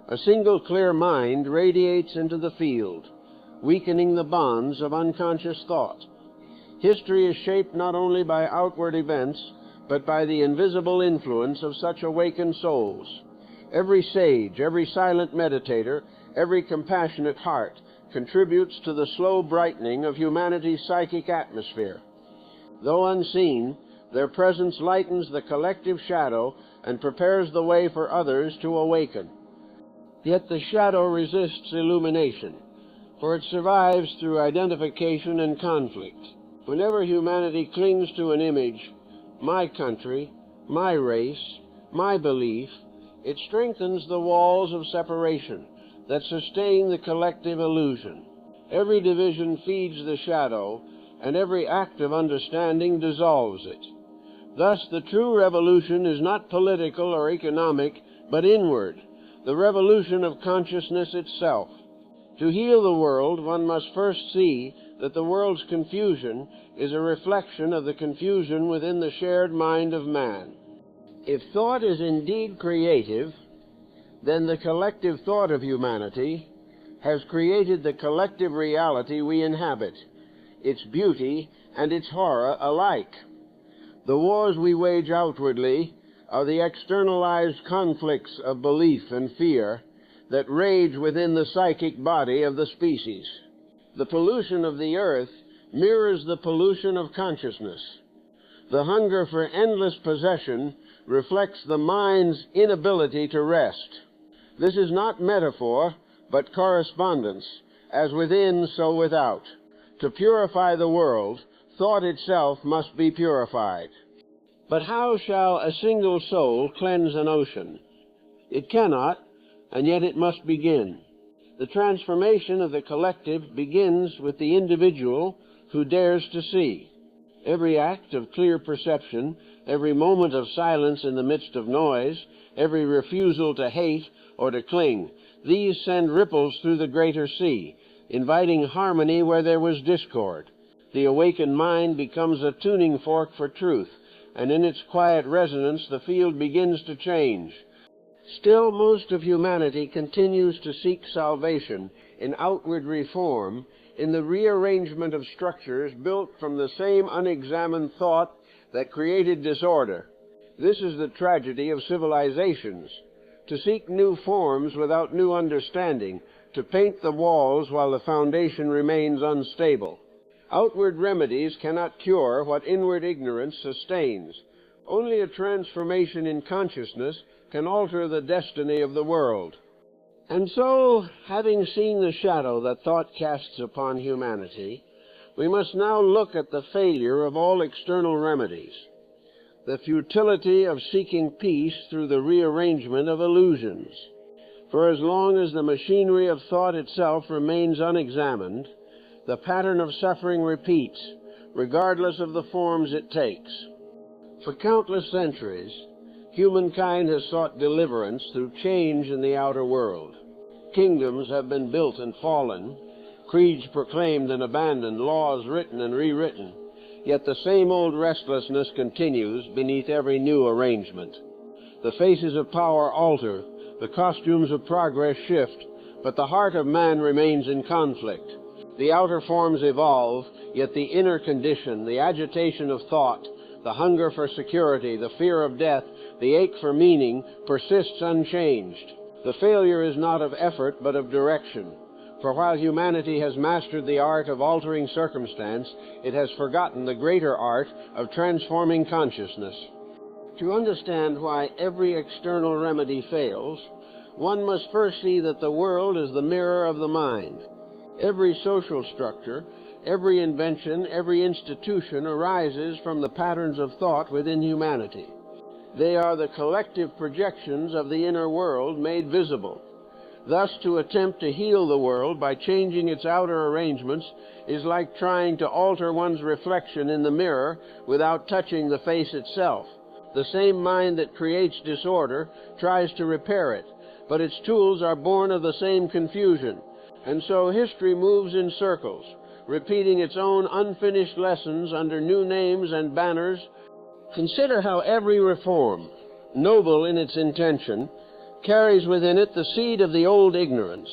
A single clear mind radiates into the field, weakening the bonds of unconscious thought. History is shaped not only by outward events, but by the invisible influence of such awakened souls. Every sage, every silent meditator, every compassionate heart contributes to the slow brightening of humanity's psychic atmosphere. Though unseen, their presence lightens the collective shadow and prepares the way for others to awaken. Yet the shadow resists illumination, for it survives through identification and conflict. Whenever humanity clings to an image, my country, my race, my belief, it strengthens the walls of separation that sustain the collective illusion. Every division feeds the shadow, and every act of understanding dissolves it. Thus, the true revolution is not political or economic, but inward, the revolution of consciousness itself. To heal the world, one must first see that the world's confusion is a reflection of the confusion within the shared mind of man. If thought is indeed creative, then the collective thought of humanity has created the collective reality we inhabit, its beauty and its horror alike. The wars we wage outwardly are the externalized conflicts of belief and fear that rage within the psychic body of the species. The pollution of the earth mirrors the pollution of consciousness. The hunger for endless possession reflects the mind's inability to rest. This is not metaphor, but correspondence, as within, so without. To purify the world, thought itself must be purified. But how shall a single soul cleanse an ocean? It cannot, and yet it must begin. The transformation of the collective begins with the individual who dares to see. Every act of clear perception, every moment of silence in the midst of noise, every refusal to hate or to cling, these send ripples through the greater sea, inviting harmony where there was discord. The awakened mind becomes a tuning fork for truth, and in its quiet resonance the field begins to change. Still, most of humanity continues to seek salvation in outward reform, in the rearrangement of structures built from the same unexamined thought that created disorder. This is the tragedy of civilizations. To seek new forms without new understanding, to paint the walls while the foundation remains unstable. Outward remedies cannot cure what inward ignorance sustains. Only a transformation in consciousness can alter the destiny of the world. And so, having seen the shadow that thought casts upon humanity, we must now look at the failure of all external remedies, the futility of seeking peace through the rearrangement of illusions. For as long as the machinery of thought itself remains unexamined, the pattern of suffering repeats, regardless of the forms it takes. For countless centuries, humankind has sought deliverance through change in the outer world. Kingdoms have been built and fallen, creeds proclaimed and abandoned, laws written and rewritten, yet the same old restlessness continues beneath every new arrangement. The faces of power alter, the costumes of progress shift, but the heart of man remains in conflict. The outer forms evolve, yet the inner condition, the agitation of thought, the hunger for security, the fear of death, the ache for meaning, persists unchanged. The failure is not of effort, but of direction. For while humanity has mastered the art of altering circumstance, it has forgotten the greater art of transforming consciousness. To understand why every external remedy fails, one must first see that the world is the mirror of the mind. Every social structure, every invention, every institution arises from the patterns of thought within humanity. They are the collective projections of the inner world made visible. Thus, to attempt to heal the world by changing its outer arrangements is like trying to alter one's reflection in the mirror without touching the face itself. The same mind that creates disorder tries to repair it, but its tools are born of the same confusion. And so history moves in circles, repeating its own unfinished lessons under new names and banners. Consider how every reform, noble in its intention, carries within it the seed of the old ignorance.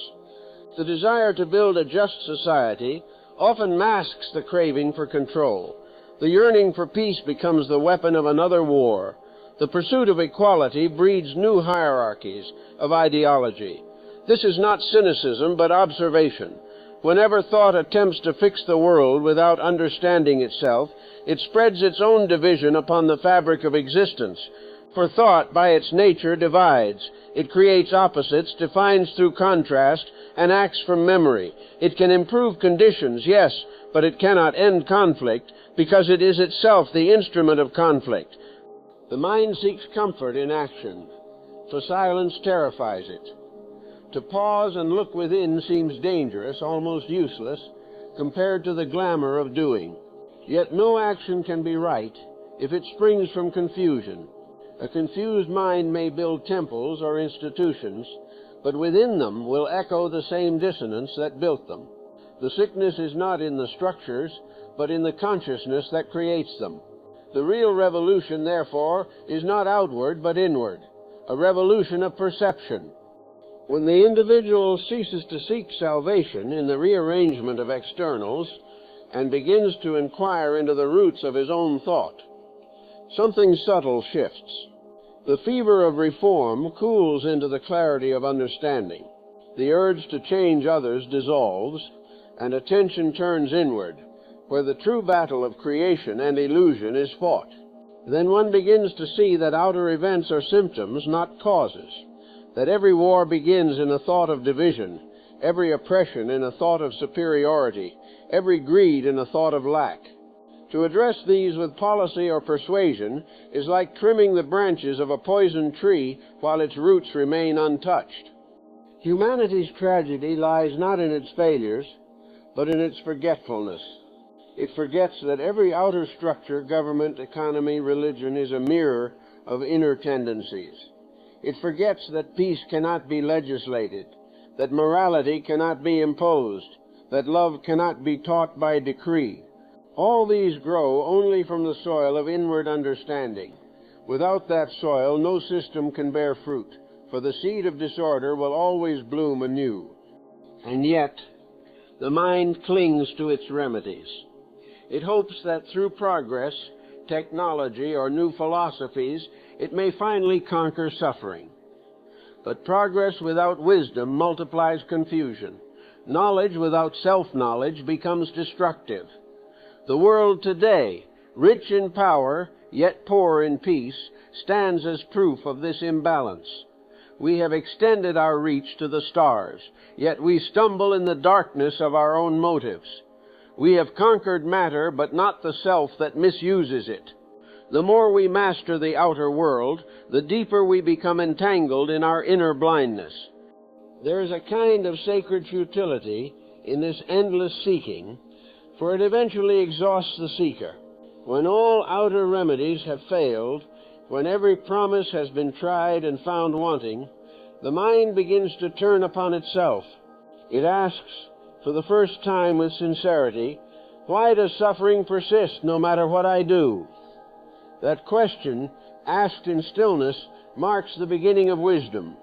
The desire to build a just society often masks the craving for control. The yearning for peace becomes the weapon of another war. The pursuit of equality breeds new hierarchies of ideology. This is not cynicism, but observation. Whenever thought attempts to fix the world without understanding itself, it spreads its own division upon the fabric of existence. For thought, by its nature, divides. It creates opposites, defines through contrast, and acts from memory. It can improve conditions, yes, but it cannot end conflict, because it is itself the instrument of conflict. The mind seeks comfort in action, for silence terrifies it. To pause and look within seems dangerous, almost useless, compared to the glamour of doing. Yet no action can be right if it springs from confusion. A confused mind may build temples or institutions, but within them will echo the same dissonance that built them. The sickness is not in the structures, but in the consciousness that creates them. The real revolution, therefore, is not outward, but inward, a revolution of perception. When the individual ceases to seek salvation in the rearrangement of externals and begins to inquire into the roots of his own thought, something subtle shifts. The fever of reform cools into the clarity of understanding. The urge to change others dissolves, and attention turns inward, where the true battle of creation and illusion is fought. Then one begins to see that outer events are symptoms, not causes, that every war begins in a thought of division, every oppression in a thought of superiority, every greed in a thought of lack. To address these with policy or persuasion is like trimming the branches of a poisoned tree while its roots remain untouched. Humanity's tragedy lies not in its failures, but in its forgetfulness. It forgets that every outer structure, government, economy, religion, is a mirror of inner tendencies. It forgets that peace cannot be legislated, that morality cannot be imposed, that love cannot be taught by decree. All these grow only from the soil of inward understanding. Without that soil, no system can bear fruit, for the seed of disorder will always bloom anew. And yet, the mind clings to its remedies. It hopes that through progress, technology, or new philosophies, it may finally conquer suffering. But progress without wisdom multiplies confusion. Knowledge without self-knowledge becomes destructive. The world today, rich in power, yet poor in peace, stands as proof of this imbalance. We have extended our reach to the stars, yet we stumble in the darkness of our own motives. We have conquered matter, but not the self that misuses it. The more we master the outer world, the deeper we become entangled in our inner blindness. There is a kind of sacred futility in this endless seeking, for it eventually exhausts the seeker. When all outer remedies have failed, when every promise has been tried and found wanting, the mind begins to turn upon itself. It asks, for the first time with sincerity, why does suffering persist no matter what I do? That question, asked in stillness, marks the beginning of wisdom.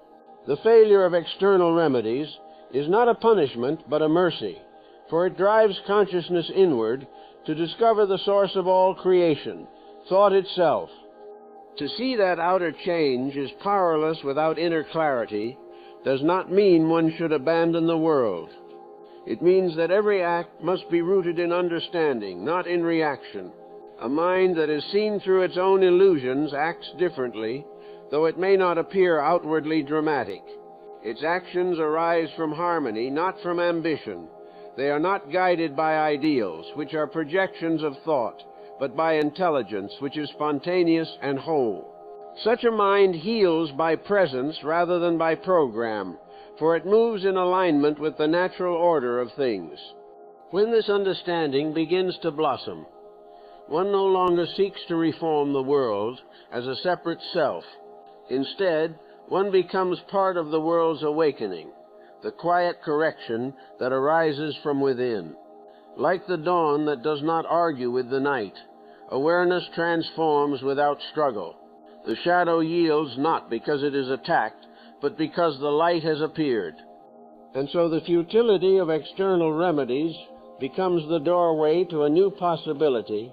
The failure of external remedies is not a punishment but a mercy, for it drives consciousness inward to discover the source of all creation, thought itself. To see that outer change is powerless without inner clarity does not mean one should abandon the world. It means that every act must be rooted in understanding, not in reaction. A mind that is seen through its own illusions acts differently, though it may not appear outwardly dramatic. Its actions arise from harmony, not from ambition. They are not guided by ideals, which are projections of thought, but by intelligence, which is spontaneous and whole. Such a mind heals by presence rather than by program, for it moves in alignment with the natural order of things. When this understanding begins to blossom, one no longer seeks to reform the world as a separate self. Instead, one becomes part of the world's awakening, the quiet correction that arises from within. Like the dawn that does not argue with the night, awareness transforms without struggle. The shadow yields not because it is attacked, but because the light has appeared. And so the futility of external remedies becomes the doorway to a new possibility,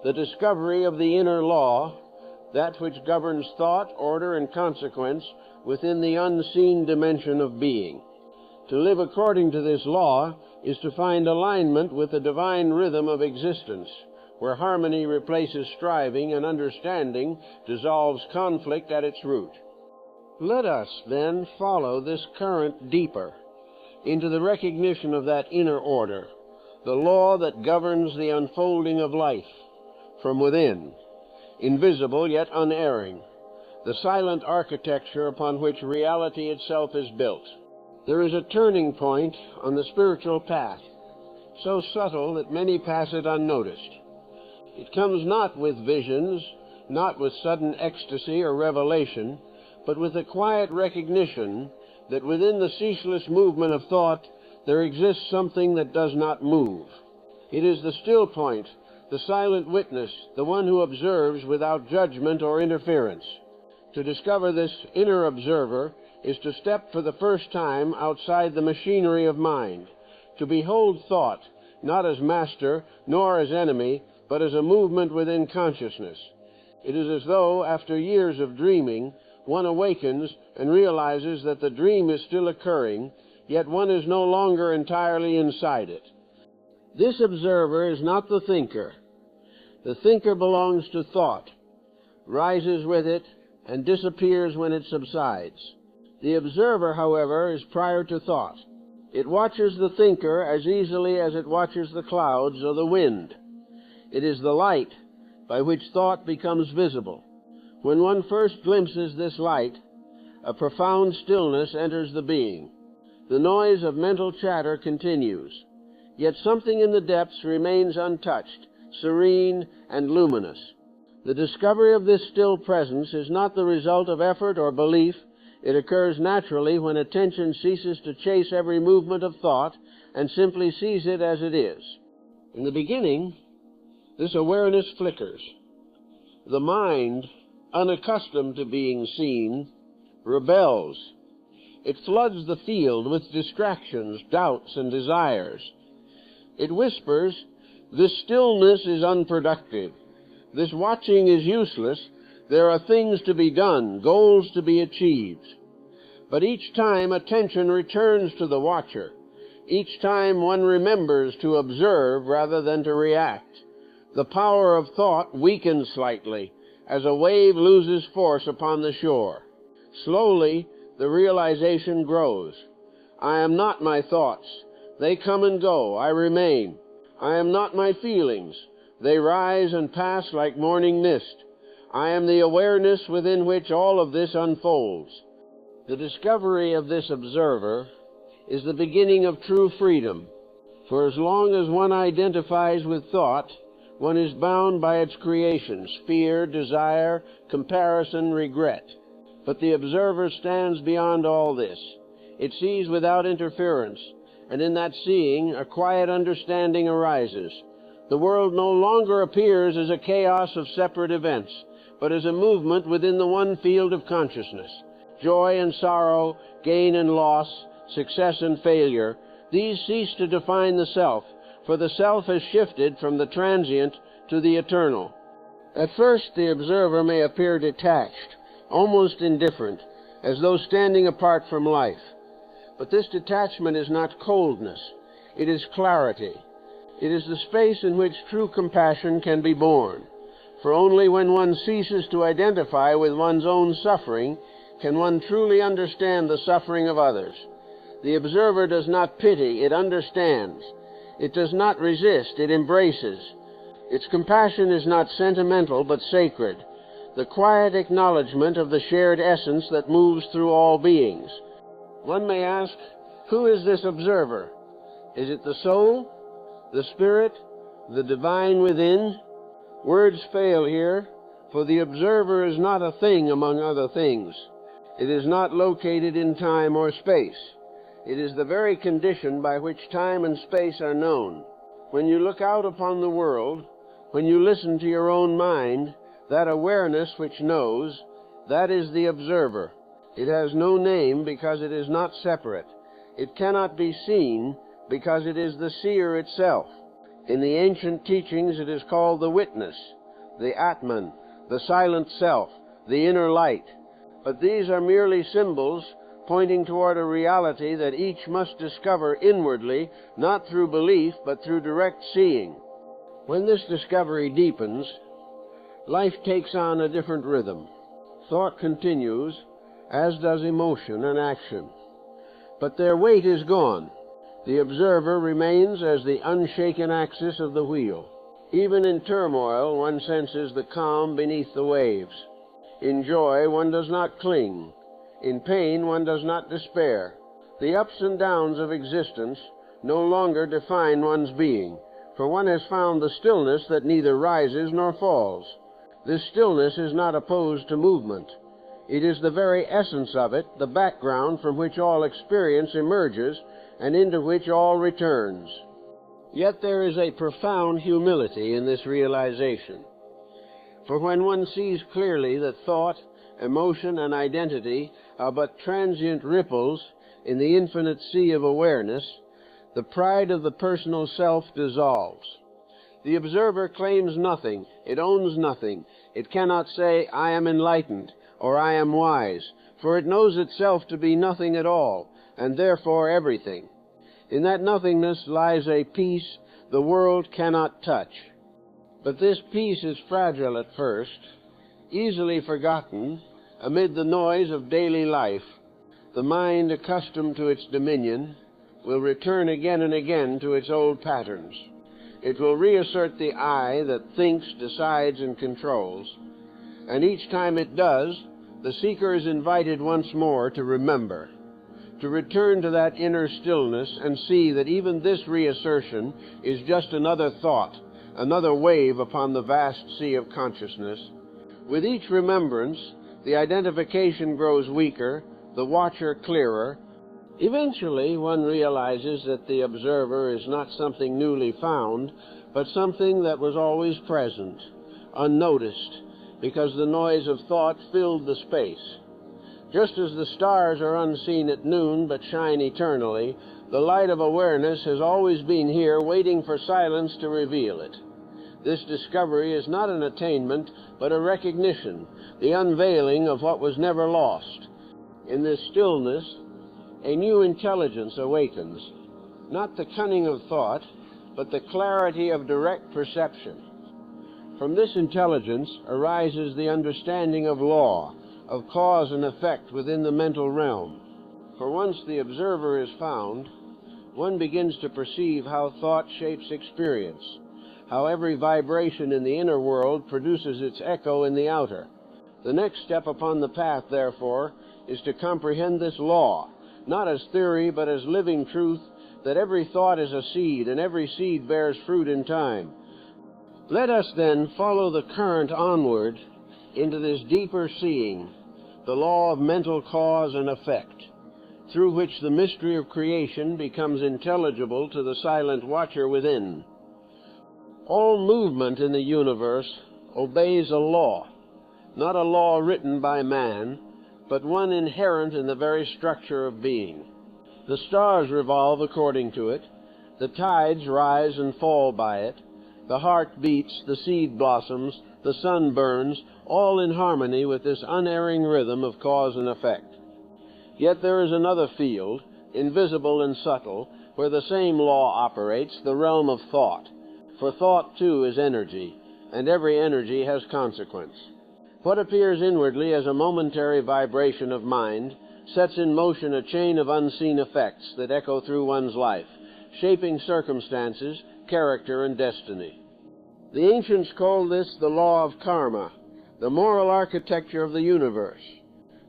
the discovery of the inner law, that which governs thought, order, and consequence within the unseen dimension of being. To live according to this law is to find alignment with the divine rhythm of existence, where harmony replaces striving and understanding dissolves conflict at its root. Let us, then, follow this current deeper into the recognition of that inner order, the law that governs the unfolding of life from within, invisible yet unerring, the silent architecture upon which reality itself is built. There is a turning point on the spiritual path, so subtle that many pass it unnoticed. It comes not with visions, not with sudden ecstasy or revelation, but with a quiet recognition that within the ceaseless movement of thought there exists something that does not move. It is the still point, the silent witness, the one who observes without judgment or interference. To discover this inner observer is to step for the first time outside the machinery of mind, to behold thought, not as master nor as enemy, but as a movement within consciousness. It is as though, after years of dreaming, one awakens and realizes that the dream is still occurring, yet one is no longer entirely inside it. This observer is not the thinker. The thinker belongs to thought, rises with it, and disappears when it subsides. The observer, however, is prior to thought. It watches the thinker as easily as it watches the clouds or the wind. It is the light by which thought becomes visible. When one first glimpses this light, a profound stillness enters the being. The noise of mental chatter continues, yet something in the depths remains untouched, serene and luminous. The discovery of this still presence is not the result of effort or belief. It occurs naturally when attention ceases to chase every movement of thought and simply sees it as it is. In the beginning, this awareness flickers. The mind, unaccustomed to being seen, rebels. It floods the field with distractions, doubts, and desires. It whispers, "This stillness is unproductive. This watching is useless. There are things to be done, goals to be achieved." But each time attention returns to the watcher. Each time one remembers to observe rather than to react. The power of thought weakens slightly as a wave loses force upon the shore. Slowly, the realization grows. I am not my thoughts. They come and go. I remain. I am not my feelings. They rise and pass like morning mist. I am the awareness within which all of this unfolds. The discovery of this observer is the beginning of true freedom. For as long as one identifies with thought, one is bound by its creations, fear, desire, comparison, regret. But the observer stands beyond all this. It sees without interference, and in that seeing, a quiet understanding arises. The world no longer appears as a chaos of separate events, but as a movement within the one field of consciousness. Joy and sorrow, gain and loss, success and failure, these cease to define the self, for the self has shifted from the transient to the eternal. At first, the observer may appear detached, almost indifferent, as though standing apart from life. But this detachment is not coldness. It is clarity. It is the space in which true compassion can be born. For only when one ceases to identify with one's own suffering can one truly understand the suffering of others. The observer does not pity, it understands. It does not resist, it embraces. Its compassion is not sentimental, but sacred, the quiet acknowledgement of the shared essence that moves through all beings. One may ask, who is this observer? Is it the soul, the spirit, the divine within? Words fail here, for the observer is not a thing among other things. It is not located in time or space. It is the very condition by which time and space are known. When you look out upon the world, when you listen to your own mind, that awareness which knows, that is the observer. It has no name because it is not separate. It cannot be seen because it is the seer itself. In the ancient teachings it is called the witness, the Atman, the silent self, the inner light. But these are merely symbols pointing toward a reality that each must discover inwardly, not through belief, but through direct seeing. When this discovery deepens, life takes on a different rhythm. Thought continues, as does emotion and action. But their weight is gone. The observer remains as the unshaken axis of the wheel. Even in turmoil, one senses the calm beneath the waves. In joy, one does not cling. In pain, one does not despair. The ups and downs of existence no longer define one's being, for one has found the stillness that neither rises nor falls. This stillness is not opposed to movement. It is the very essence of it, the background from which all experience emerges and into which all returns. Yet there is a profound humility in this realization. For when one sees clearly that thought, emotion, and identity are but transient ripples in the infinite sea of awareness, the pride of the personal self dissolves. The observer claims nothing, it owns nothing. It cannot say, I am enlightened, or I am wise, for it knows itself to be nothing at all, and therefore everything. In that nothingness lies a peace the world cannot touch. But this peace is fragile at first, easily forgotten amid the noise of daily life. The mind, accustomed to its dominion, will return again and again to its old patterns. It will reassert the I that thinks, decides, and controls. And each time it does, the seeker is invited once more to remember, to return to that inner stillness and see that even this reassertion is just another thought, another wave upon the vast sea of consciousness. With each remembrance, the identification grows weaker, the watcher clearer. Eventually, one realizes that the observer is not something newly found, but something that was always present, unnoticed, because the noise of thought filled the space. Just as the stars are unseen at noon but shine eternally, the light of awareness has always been here, waiting for silence to reveal it. This discovery is not an attainment, but a recognition, the unveiling of what was never lost. In this stillness, a new intelligence awakens, not the cunning of thought, but the clarity of direct perception. From this intelligence arises the understanding of law, of cause and effect within the mental realm. For once the observer is found, one begins to perceive how thought shapes experience, how every vibration in the inner world produces its echo in the outer. The next step upon the path, therefore, is to comprehend this law, not as theory, but as living truth, that every thought is a seed, and every seed bears fruit in time. Let us then follow the current onward into this deeper seeing, the law of mental cause and effect, through which the mystery of creation becomes intelligible to the silent watcher within. All movement in the universe obeys a law, not a law written by man, but one inherent in the very structure of being. The stars revolve according to it, the tides rise and fall by it, the heart beats, the seed blossoms, the sun burns, all in harmony with this unerring rhythm of cause and effect. Yet there is another field, invisible and subtle, where the same law operates, the realm of thought. For thought, too, is energy, and every energy has consequence. What appears inwardly as a momentary vibration of mind sets in motion a chain of unseen effects that echo through one's life, shaping circumstances, character, and destiny. The ancients called this the law of karma, the moral architecture of the universe,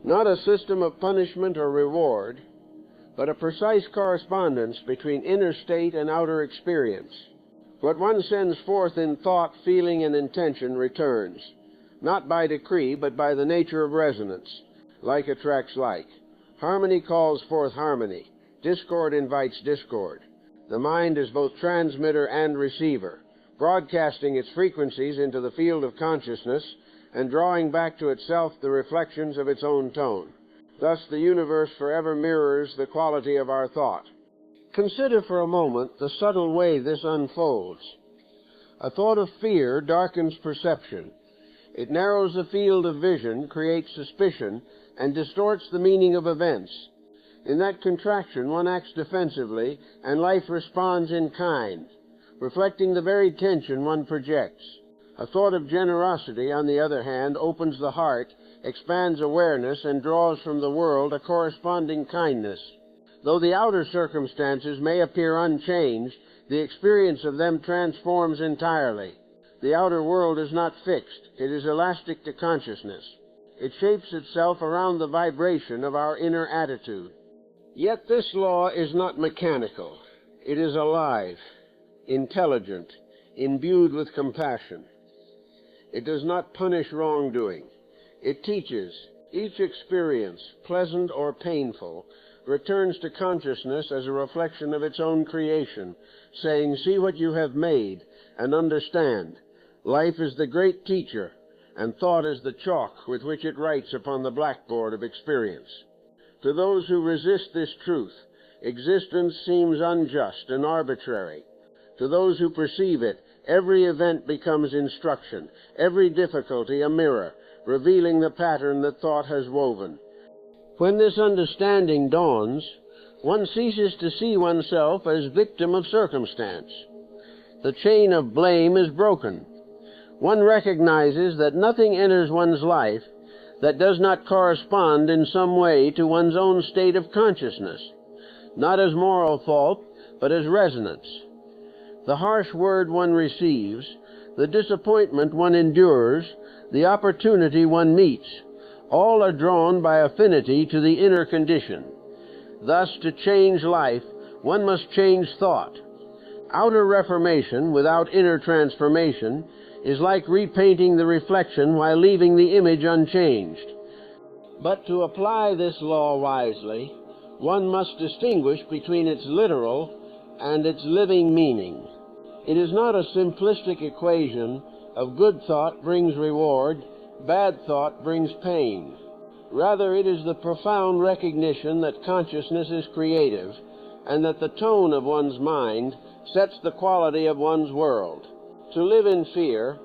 not a system of punishment or reward, but a precise correspondence between inner state and outer experience. What one sends forth in thought, feeling, and intention returns, not by decree, but by the nature of resonance. Like attracts like. Harmony calls forth harmony. Discord invites discord. The mind is both transmitter and receiver, broadcasting its frequencies into the field of consciousness and drawing back to itself the reflections of its own tone. Thus the universe forever mirrors the quality of our thought. Consider for a moment the subtle way this unfolds. A thought of fear darkens perception. It narrows the field of vision, creates suspicion, and distorts the meaning of events. In that contraction, one acts defensively, and life responds in kind, reflecting the very tension one projects. A thought of generosity, on the other hand, opens the heart, expands awareness, and draws from the world a corresponding kindness. Though the outer circumstances may appear unchanged, the experience of them transforms entirely. The outer world is not fixed. It is elastic to consciousness. It shapes itself around the vibration of our inner attitude. Yet this law is not mechanical. It is alive, intelligent, imbued with compassion. It does not punish wrongdoing. It teaches. Each experience, pleasant or painful, returns to consciousness as a reflection of its own creation, saying, "See what you have made, and understand. Life is the great teacher, and thought is the chalk with which it writes upon the blackboard of experience." To those who resist this truth, existence seems unjust and arbitrary. To those who perceive it, every event becomes instruction, every difficulty a mirror, revealing the pattern that thought has woven. When this understanding dawns, one ceases to see oneself as victim of circumstance. The chain of blame is broken. One recognizes that nothing enters one's life that does not correspond in some way to one's own state of consciousness, not as moral fault, but as resonance. The harsh word one receives, the disappointment one endures, the opportunity one meets, all are drawn by affinity to the inner condition. Thus, to change life, one must change thought. Outer reformation without inner transformation is like repainting the reflection while leaving the image unchanged. But to apply this law wisely, one must distinguish between its literal and its living meaning. It is not a simplistic equation of good thought brings reward, bad thought brings pain. Rather, it is the profound recognition that consciousness is creative, and that the tone of one's mind sets the quality of one's world. To live in fear,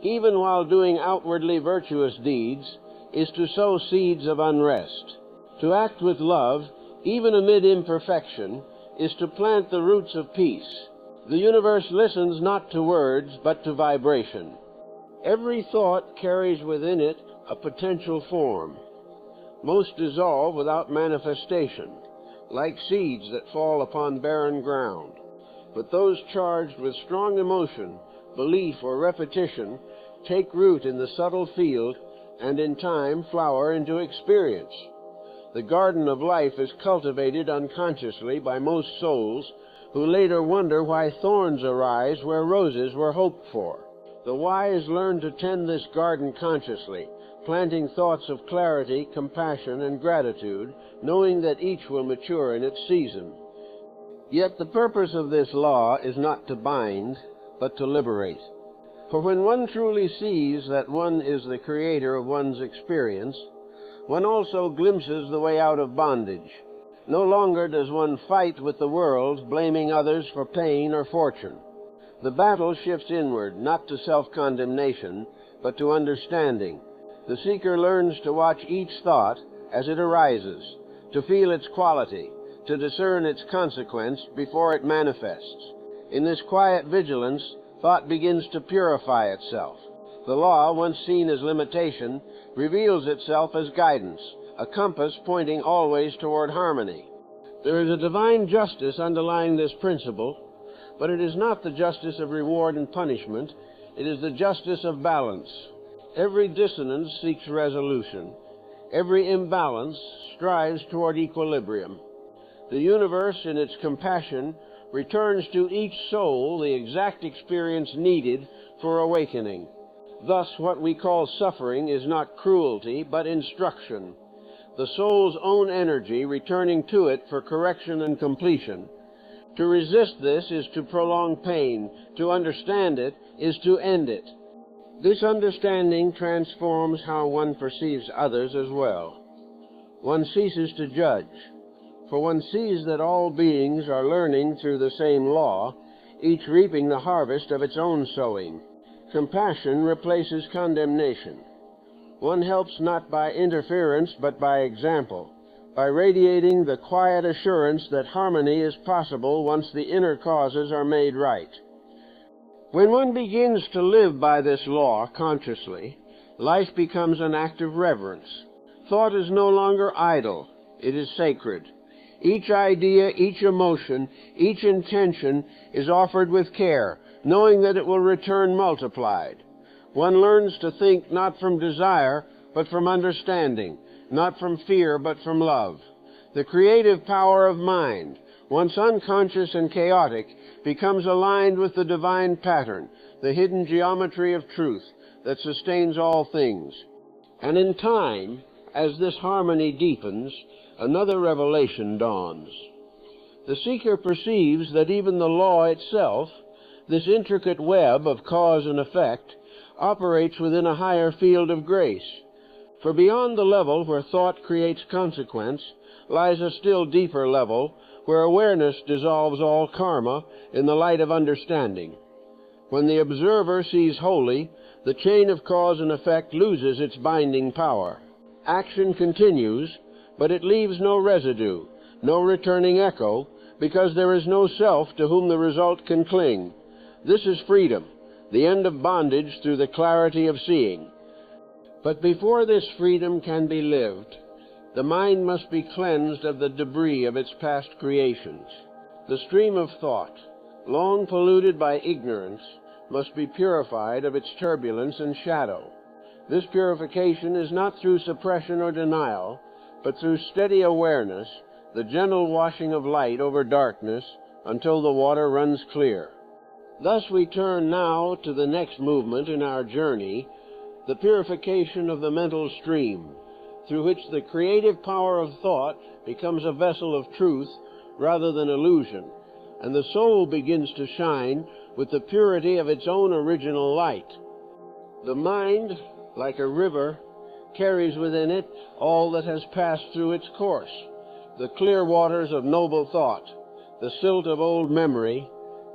even while doing outwardly virtuous deeds, is to sow seeds of unrest. To act with love, even amid imperfection, is to plant the roots of peace. The universe listens not to words, but to vibration. Every thought carries within it a potential form. Most dissolve without manifestation, like seeds that fall upon barren ground. But those charged with strong emotion, belief, or repetition take root in the subtle field and in time flower into experience. The garden of life is cultivated unconsciously by most souls who later wonder why thorns arise where roses were hoped for. The wise learn to tend this garden consciously, planting thoughts of clarity, compassion, and gratitude, knowing that each will mature in its season. Yet the purpose of this law is not to bind, but to liberate. For when one truly sees that one is the creator of one's experience, one also glimpses the way out of bondage. No longer does one fight with the world, blaming others for pain or fortune. The battle shifts inward, not to self-condemnation, but to understanding. The seeker learns to watch each thought as it arises, to feel its quality, to discern its consequence before it manifests. In this quiet vigilance, thought begins to purify itself. The law, once seen as limitation, reveals itself as guidance, a compass pointing always toward harmony. There is a divine justice underlying this principle, but it is not the justice of reward and punishment. It is the justice of balance. Every dissonance seeks resolution. Every imbalance strives toward equilibrium. The universe, in its compassion, returns to each soul the exact experience needed for awakening. Thus, what we call suffering is not cruelty, but instruction. The soul's own energy returning to it for correction and completion. To resist this is to prolong pain. To understand it is to end it. This understanding transforms how one perceives others as well. One ceases to judge, for one sees that all beings are learning through the same law, each reaping the harvest of its own sowing. Compassion replaces condemnation. One helps not by interference, but by example, by radiating the quiet assurance that harmony is possible once the inner causes are made right. When one begins to live by this law consciously, life becomes an act of reverence. Thought is no longer idle, it is sacred. Each idea, each emotion, each intention is offered with care, knowing that it will return multiplied. One learns to think not from desire, but from understanding, not from fear, but from love. The creative power of mind, once unconscious and chaotic, becomes aligned with the divine pattern, the hidden geometry of truth that sustains all things. And in time, as this harmony deepens, another revelation dawns. The seeker perceives that even the law itself, this intricate web of cause and effect, operates within a higher field of grace. For beyond the level where thought creates consequence lies a still deeper level where awareness dissolves all karma in the light of understanding. When the observer sees wholly, the chain of cause and effect loses its binding power. Action continues, but it leaves no residue, no returning echo, because there is no self to whom the result can cling. This is freedom, the end of bondage through the clarity of seeing. But before this freedom can be lived, the mind must be cleansed of the debris of its past creations. The stream of thought, long polluted by ignorance, must be purified of its turbulence and shadow. This purification is not through suppression or denial, but through steady awareness, the gentle washing of light over darkness until the water runs clear. Thus we turn now to the next movement in our journey, the purification of the mental stream, through which the creative power of thought becomes a vessel of truth rather than illusion, and the soul begins to shine with the purity of its own original light. The mind, like a river, carries within it all that has passed through its course, the clear waters of noble thought, the silt of old memory,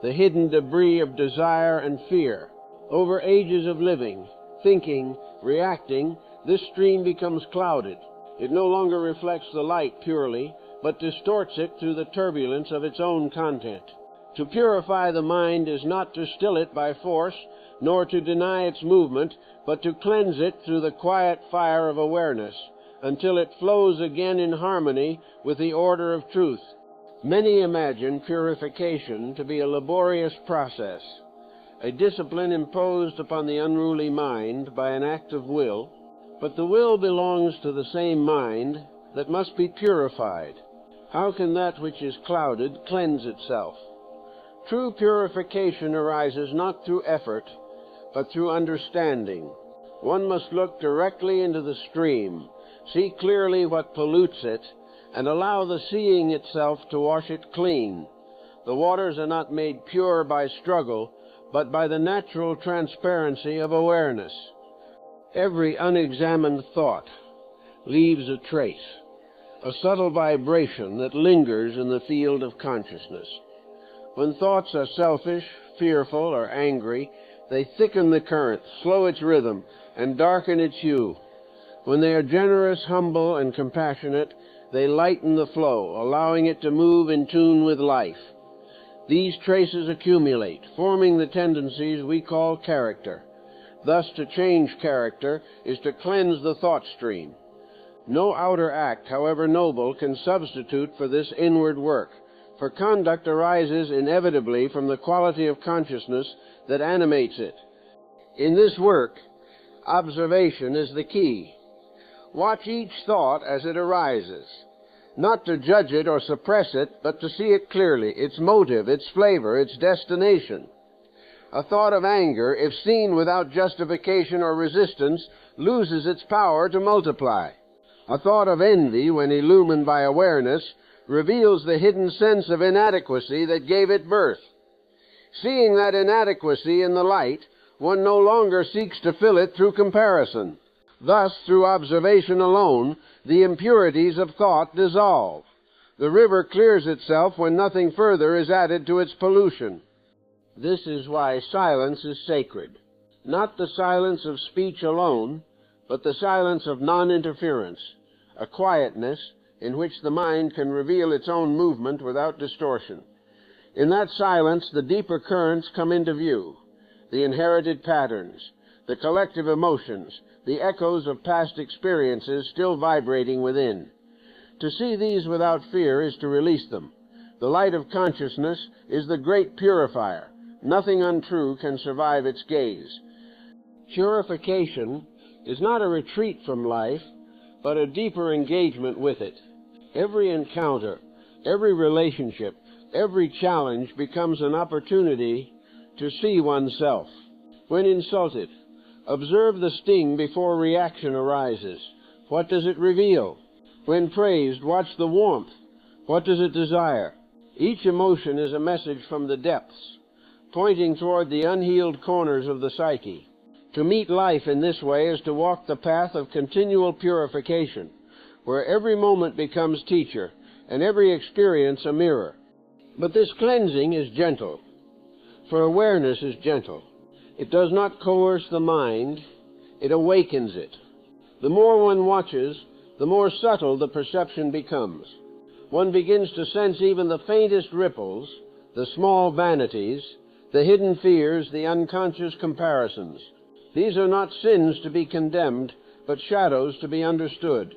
the hidden debris of desire and fear. Over ages of living, thinking, reacting, this stream becomes clouded. It no longer reflects the light purely, but distorts it through the turbulence of its own content. To purify the mind is not to still it by force, nor to deny its movement, but to cleanse it through the quiet fire of awareness, until it flows again in harmony with the order of truth. Many imagine purification to be a laborious process, a discipline imposed upon the unruly mind by an act of will, but the will belongs to the same mind that must be purified. How can that which is clouded cleanse itself? True purification arises not through effort, but through understanding. One must look directly into the stream, see clearly what pollutes it, and allow the seeing itself to wash it clean. The waters are not made pure by struggle, but by the natural transparency of awareness. Every unexamined thought leaves a trace, a subtle vibration that lingers in the field of consciousness. When thoughts are selfish, fearful, or angry, they thicken the current, slow its rhythm, and darken its hue. When they are generous, humble, and compassionate, they lighten the flow, allowing it to move in tune with life. These traces accumulate, forming the tendencies we call character. Thus, to change character is to cleanse the thought stream. No outer act, however noble, can substitute for this inward work, for conduct arises inevitably from the quality of consciousness that animates it. In this work, observation is the key. Watch each thought as it arises, not to judge it or suppress it, but to see it clearly, its motive, its flavor, its destination. A thought of anger, if seen without justification or resistance, loses its power to multiply. A thought of envy, when illumined by awareness, reveals the hidden sense of inadequacy that gave it birth. Seeing that inadequacy in the light, one no longer seeks to fill it through comparison. Thus, through observation alone, the impurities of thought dissolve. The river clears itself when nothing further is added to its pollution. This is why silence is sacred. Not the silence of speech alone, but the silence of non-interference, a quietness in which the mind can reveal its own movement without distortion. In that silence, the deeper currents come into view, the inherited patterns, the collective emotions, the echoes of past experiences still vibrating within. To see these without fear is to release them. The light of consciousness is the great purifier. Nothing untrue can survive its gaze. Purification is not a retreat from life, but a deeper engagement with it. Every encounter, Every relationship, every challenge becomes an opportunity to see oneself. When insulted, observe the sting before reaction arises. What does it reveal? When praised, watch the warmth. What does it desire? Each emotion is a message from the depths, pointing toward the unhealed corners of the psyche. To meet life in this way is to walk the path of continual purification, where every moment becomes teacher, and every experience a mirror. But this cleansing is gentle, for awareness is gentle. It does not coerce the mind, it awakens it. The more one watches, the more subtle the perception becomes. One begins to sense even the faintest ripples, the small vanities, the hidden fears, the unconscious comparisons. These are not sins to be condemned, but shadows to be understood.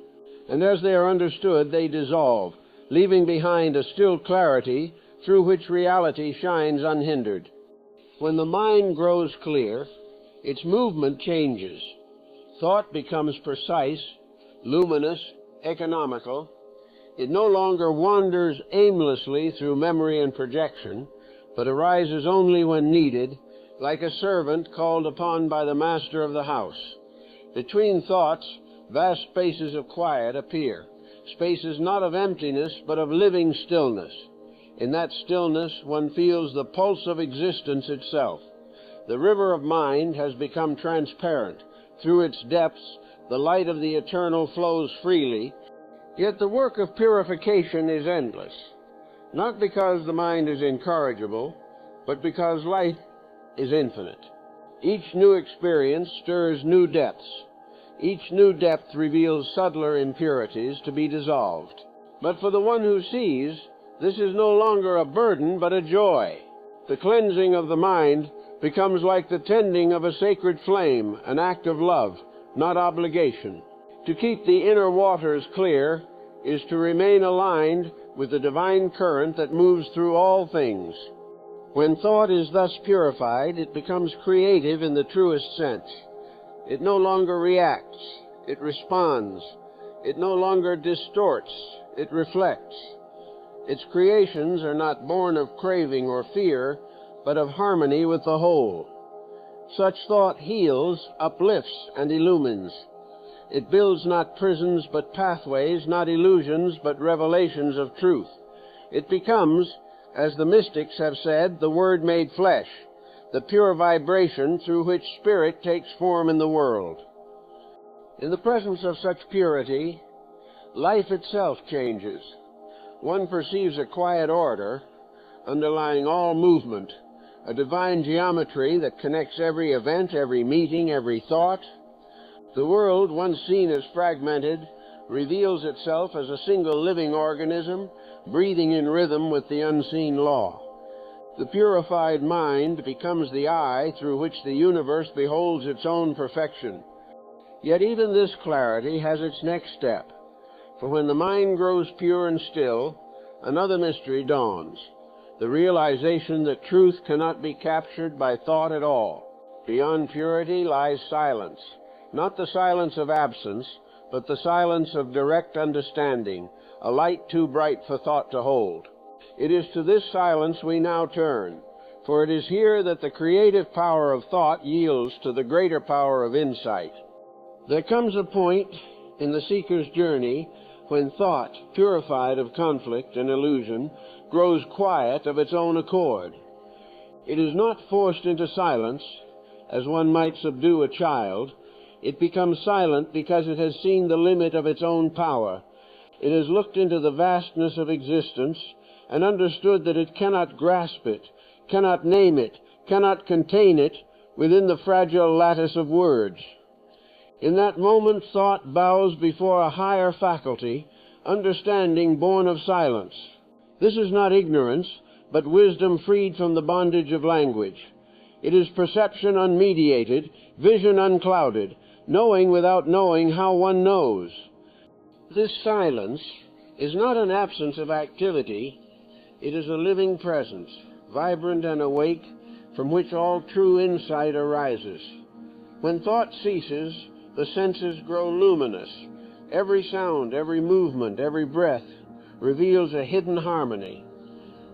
And as they are understood, they dissolve, leaving behind a still clarity through which reality shines unhindered. When the mind grows clear, its movement changes. Thought becomes precise, luminous, economical. It no longer wanders aimlessly through memory and projection, but arises only when needed, like a servant called upon by the master of the house. Between thoughts, vast spaces of quiet appear, spaces not of emptiness, but of living stillness. In that stillness, one feels the pulse of existence itself. The river of mind has become transparent. Through its depths, the light of the eternal flows freely. Yet the work of purification is endless, not because the mind is incorrigible, but because life is infinite. Each new experience stirs new depths. Each new depth reveals subtler impurities to be dissolved. But for the one who sees, this is no longer a burden, but a joy. The cleansing of the mind becomes like the tending of a sacred flame, an act of love, not obligation. To keep the inner waters clear is to remain aligned with the divine current that moves through all things. When thought is thus purified, it becomes creative in the truest sense. It no longer reacts, it responds. It no longer distorts, it reflects. Its creations are not born of craving or fear, but of harmony with the whole. Such thought heals, uplifts, and illumines. It builds not prisons but pathways, not illusions but revelations of truth. It becomes, as the mystics have said, the Word made flesh, the pure vibration through which spirit takes form in the world. In the presence of such purity, life itself changes. One perceives a quiet order underlying all movement, a divine geometry that connects every event, every meeting, every thought. The world, once seen as fragmented, reveals itself as a single living organism, breathing in rhythm with the unseen law. The purified mind becomes the eye through which the universe beholds its own perfection. Yet even this clarity has its next step, for when the mind grows pure and still, another mystery dawns, the realization that truth cannot be captured by thought at all. Beyond purity lies silence, not the silence of absence, but the silence of direct understanding, a light too bright for thought to hold. It is to this silence we now turn, for it is here that the creative power of thought yields to the greater power of insight. There comes a point in the seeker's journey when thought, purified of conflict and illusion, grows quiet of its own accord. It is not forced into silence, as one might subdue a child. It becomes silent because it has seen the limit of its own power. It has looked into the vastness of existence and understood that it cannot grasp it, cannot name it, cannot contain it within the fragile lattice of words. In that moment, thought bows before a higher faculty, understanding born of silence. This is not ignorance, but wisdom freed from the bondage of language. It is perception unmediated, vision unclouded, knowing without knowing how one knows. This silence is not an absence of activity. It is a living presence, vibrant and awake, from which all true insight arises. When thought ceases, the senses grow luminous. Every sound, every movement, every breath reveals a hidden harmony.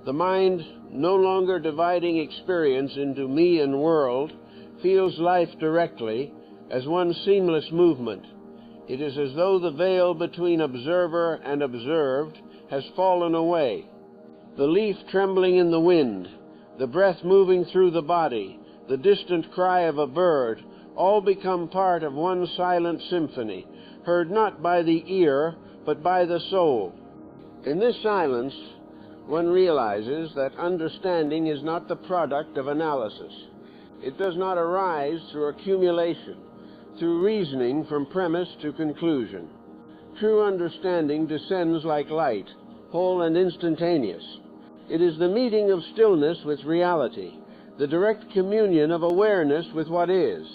The mind, no longer dividing experience into me and world, feels life directly as one seamless movement. It is as though the veil between observer and observed has fallen away. The leaf trembling in the wind, the breath moving through the body, the distant cry of a bird, all become part of one silent symphony, heard not by the ear, but by the soul. In this silence, one realizes that understanding is not the product of analysis. It does not arise through accumulation, through reasoning from premise to conclusion. True understanding descends like light, whole and instantaneous. It is the meeting of stillness with reality, the direct communion of awareness with what is.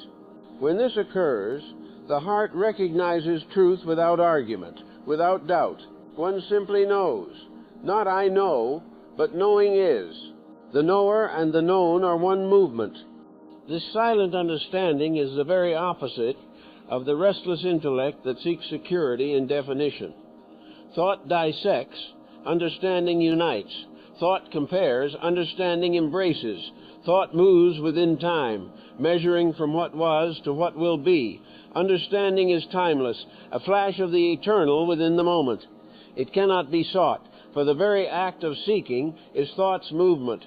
When this occurs, the heart recognizes truth without argument, without doubt. One simply knows. Not I know, but knowing is. The knower and the known are one movement. This silent understanding is the very opposite of the restless intellect that seeks security in definition. Thought dissects, understanding unites. Thought compares, understanding embraces. Thought moves within time, measuring from what was to what will be. Understanding is timeless, a flash of the eternal within the moment. It cannot be sought, for the very act of seeking is thought's movement.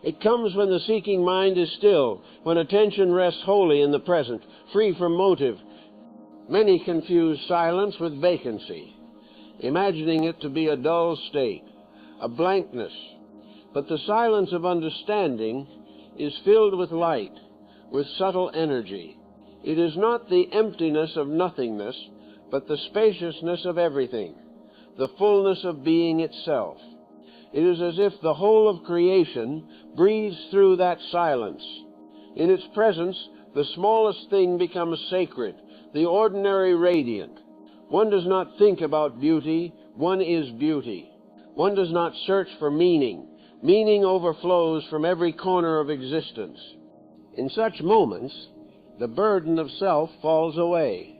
It comes when the seeking mind is still, when attention rests wholly in the present, free from motive. Many confuse silence with vacancy, imagining it to be a dull state, a blankness. But the silence of understanding is filled with light, with subtle energy. It is not the emptiness of nothingness, but the spaciousness of everything, the fullness of being itself. It is as if the whole of creation breathes through that silence. In its presence, the smallest thing becomes sacred, the ordinary radiant. One does not think about beauty, one is beauty. One does not search for meaning. Meaning overflows from every corner of existence. In such moments, the burden of self falls away.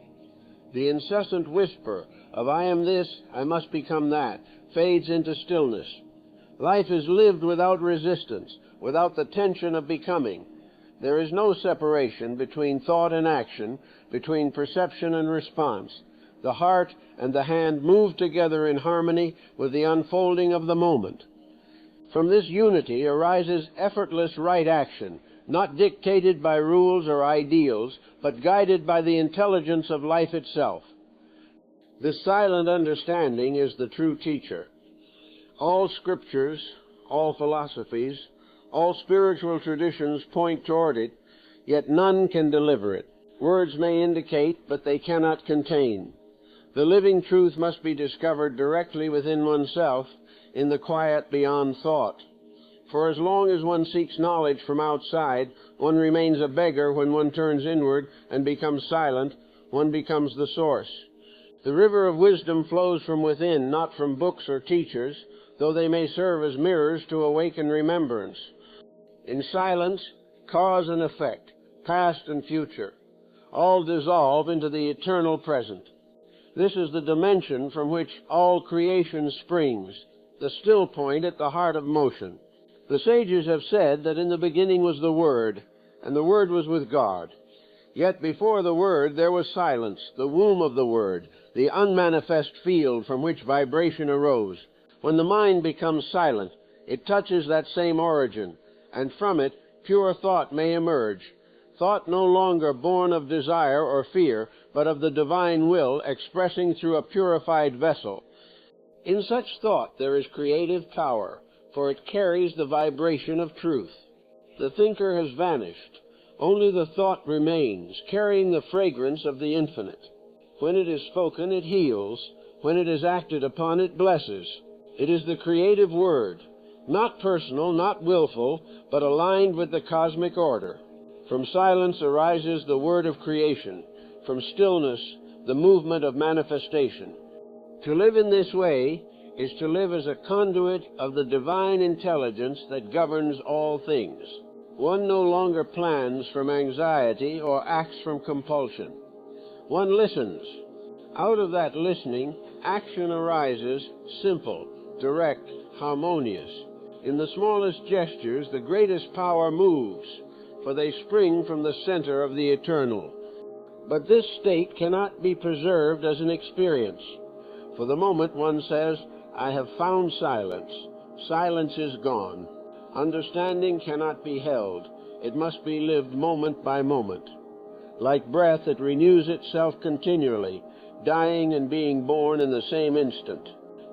The incessant whisper of I am this, I must become that, fades into stillness. Life is lived without resistance, without the tension of becoming. There is no separation between thought and action, between perception and response. The heart and the hand move together in harmony with the unfolding of the moment. From this unity arises effortless right action, not dictated by rules or ideals, but guided by the intelligence of life itself. This silent understanding is the true teacher. All scriptures, all philosophies, all spiritual traditions point toward it, yet none can deliver it. Words may indicate, but they cannot contain. The living truth must be discovered directly within oneself, in the quiet beyond thought. For as long as one seeks knowledge from outside, one remains a beggar. When one turns inward and becomes silent, one becomes the source. The river of wisdom flows from within, not from books or teachers, though they may serve as mirrors to awaken remembrance. In silence, cause and effect, past and future, all dissolve into the eternal present. This is the dimension from which all creation springs, the still point at the heart of motion. The sages have said that in the beginning was the Word, and the Word was with God. Yet before the Word there was silence, the womb of the Word, the unmanifest field from which vibration arose. When the mind becomes silent, it touches that same origin, and from it pure thought may emerge. Thought no longer born of desire or fear, but of the divine will expressing through a purified vessel. In such thought there is creative power, for it carries the vibration of truth. The thinker has vanished. Only the thought remains, carrying the fragrance of the infinite. When it is spoken, it heals. When it is acted upon, it blesses. It is the creative word, not personal, not willful, but aligned with the cosmic order. From silence arises the word of creation. From stillness, the movement of manifestation. To live in this way is to live as a conduit of the divine intelligence that governs all things. One no longer plans from anxiety or acts from compulsion. One listens. Out of that listening, action arises, simple, direct, harmonious. In the smallest gestures, the greatest power moves, for they spring from the center of the eternal. But this state cannot be preserved as an experience. For the moment one says, I have found silence. Silence is gone. Understanding cannot be held. It must be lived moment by moment. Like breath, it renews itself continually, dying and being born in the same instant.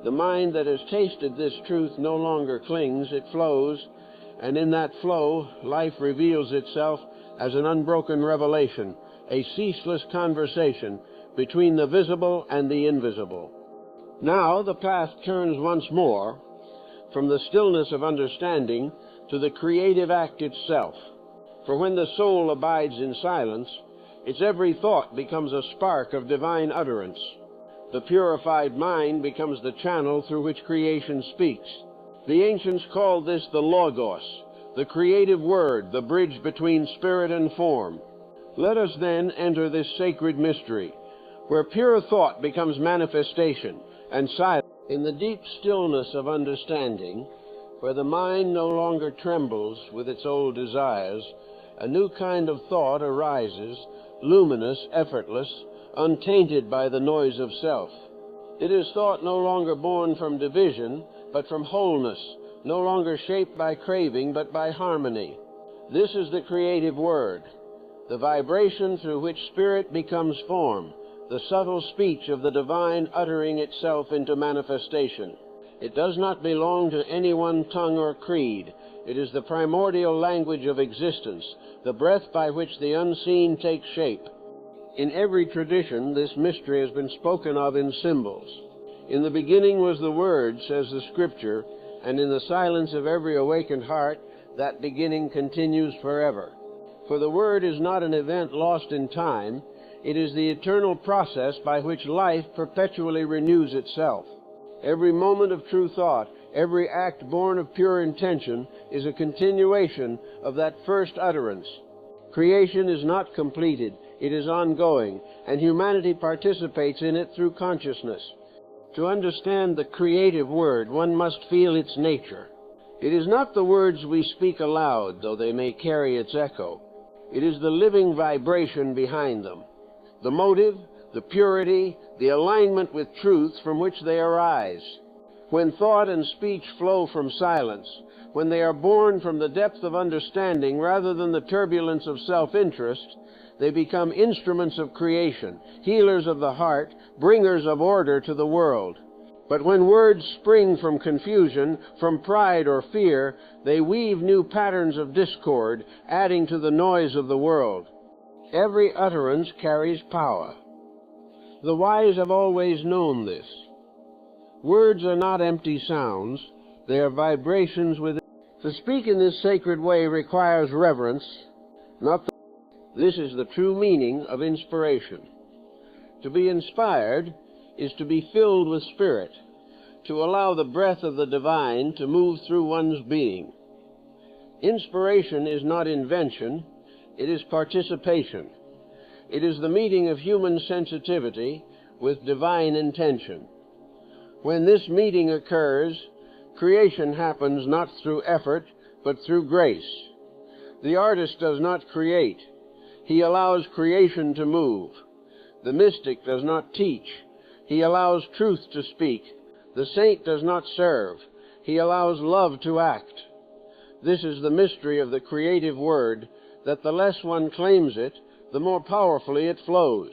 The mind that has tasted this truth no longer clings, it flows, and in that flow, life reveals itself as an unbroken revelation, a ceaseless conversation between the visible and the invisible. Now the path turns once more from the stillness of understanding to the creative act itself. For when the soul abides in silence, its every thought becomes a spark of divine utterance. The purified mind becomes the channel through which creation speaks. The ancients called this the Logos, the creative word, the bridge between spirit and form. Let us then enter this sacred mystery, where pure thought becomes manifestation, and silence. In the deep stillness of understanding, where the mind no longer trembles with its old desires, a new kind of thought arises, luminous, effortless, untainted by the noise of self. It is thought no longer born from division, but from wholeness, no longer shaped by craving, but by harmony. This is the creative word, the vibration through which spirit becomes form, the subtle speech of the divine uttering itself into manifestation. It does not belong to any one tongue or creed. It is the primordial language of existence, the breath by which the unseen takes shape. In every tradition, this mystery has been spoken of in symbols. In the beginning was the Word, says the Scripture, and in the silence of every awakened heart, that beginning continues forever. For the Word is not an event lost in time. It is the eternal process by which life perpetually renews itself. Every moment of true thought, every act born of pure intention, is a continuation of that first utterance. Creation is not completed, it is ongoing, and humanity participates in it through consciousness. To understand the creative word, one must feel its nature. It is not the words we speak aloud, though they may carry its echo. It is the living vibration behind them, the motive, the purity, the alignment with truth from which they arise. When thought and speech flow from silence, when they are born from the depth of understanding rather than the turbulence of self-interest, they become instruments of creation, healers of the heart, bringers of order to the world. But when words spring from confusion, from pride or fear, they weave new patterns of discord, adding to the noise of the world. Every utterance carries power. The wise have always known this. Words are not empty sounds, they are vibrations within. To speak in this sacred way requires reverence, not the... This is the true meaning of inspiration. To be inspired is to be filled with spirit, to allow the breath of the divine to move through one's being. Inspiration is not invention, it is participation. It is the meeting of human sensitivity with divine intention. When this meeting occurs, creation happens not through effort, but through grace. The artist does not create. He allows creation to move. The mystic does not teach. He allows truth to speak. The saint does not serve. He allows love to act. This is the mystery of the creative word, that the less one claims it, the more powerfully it flows.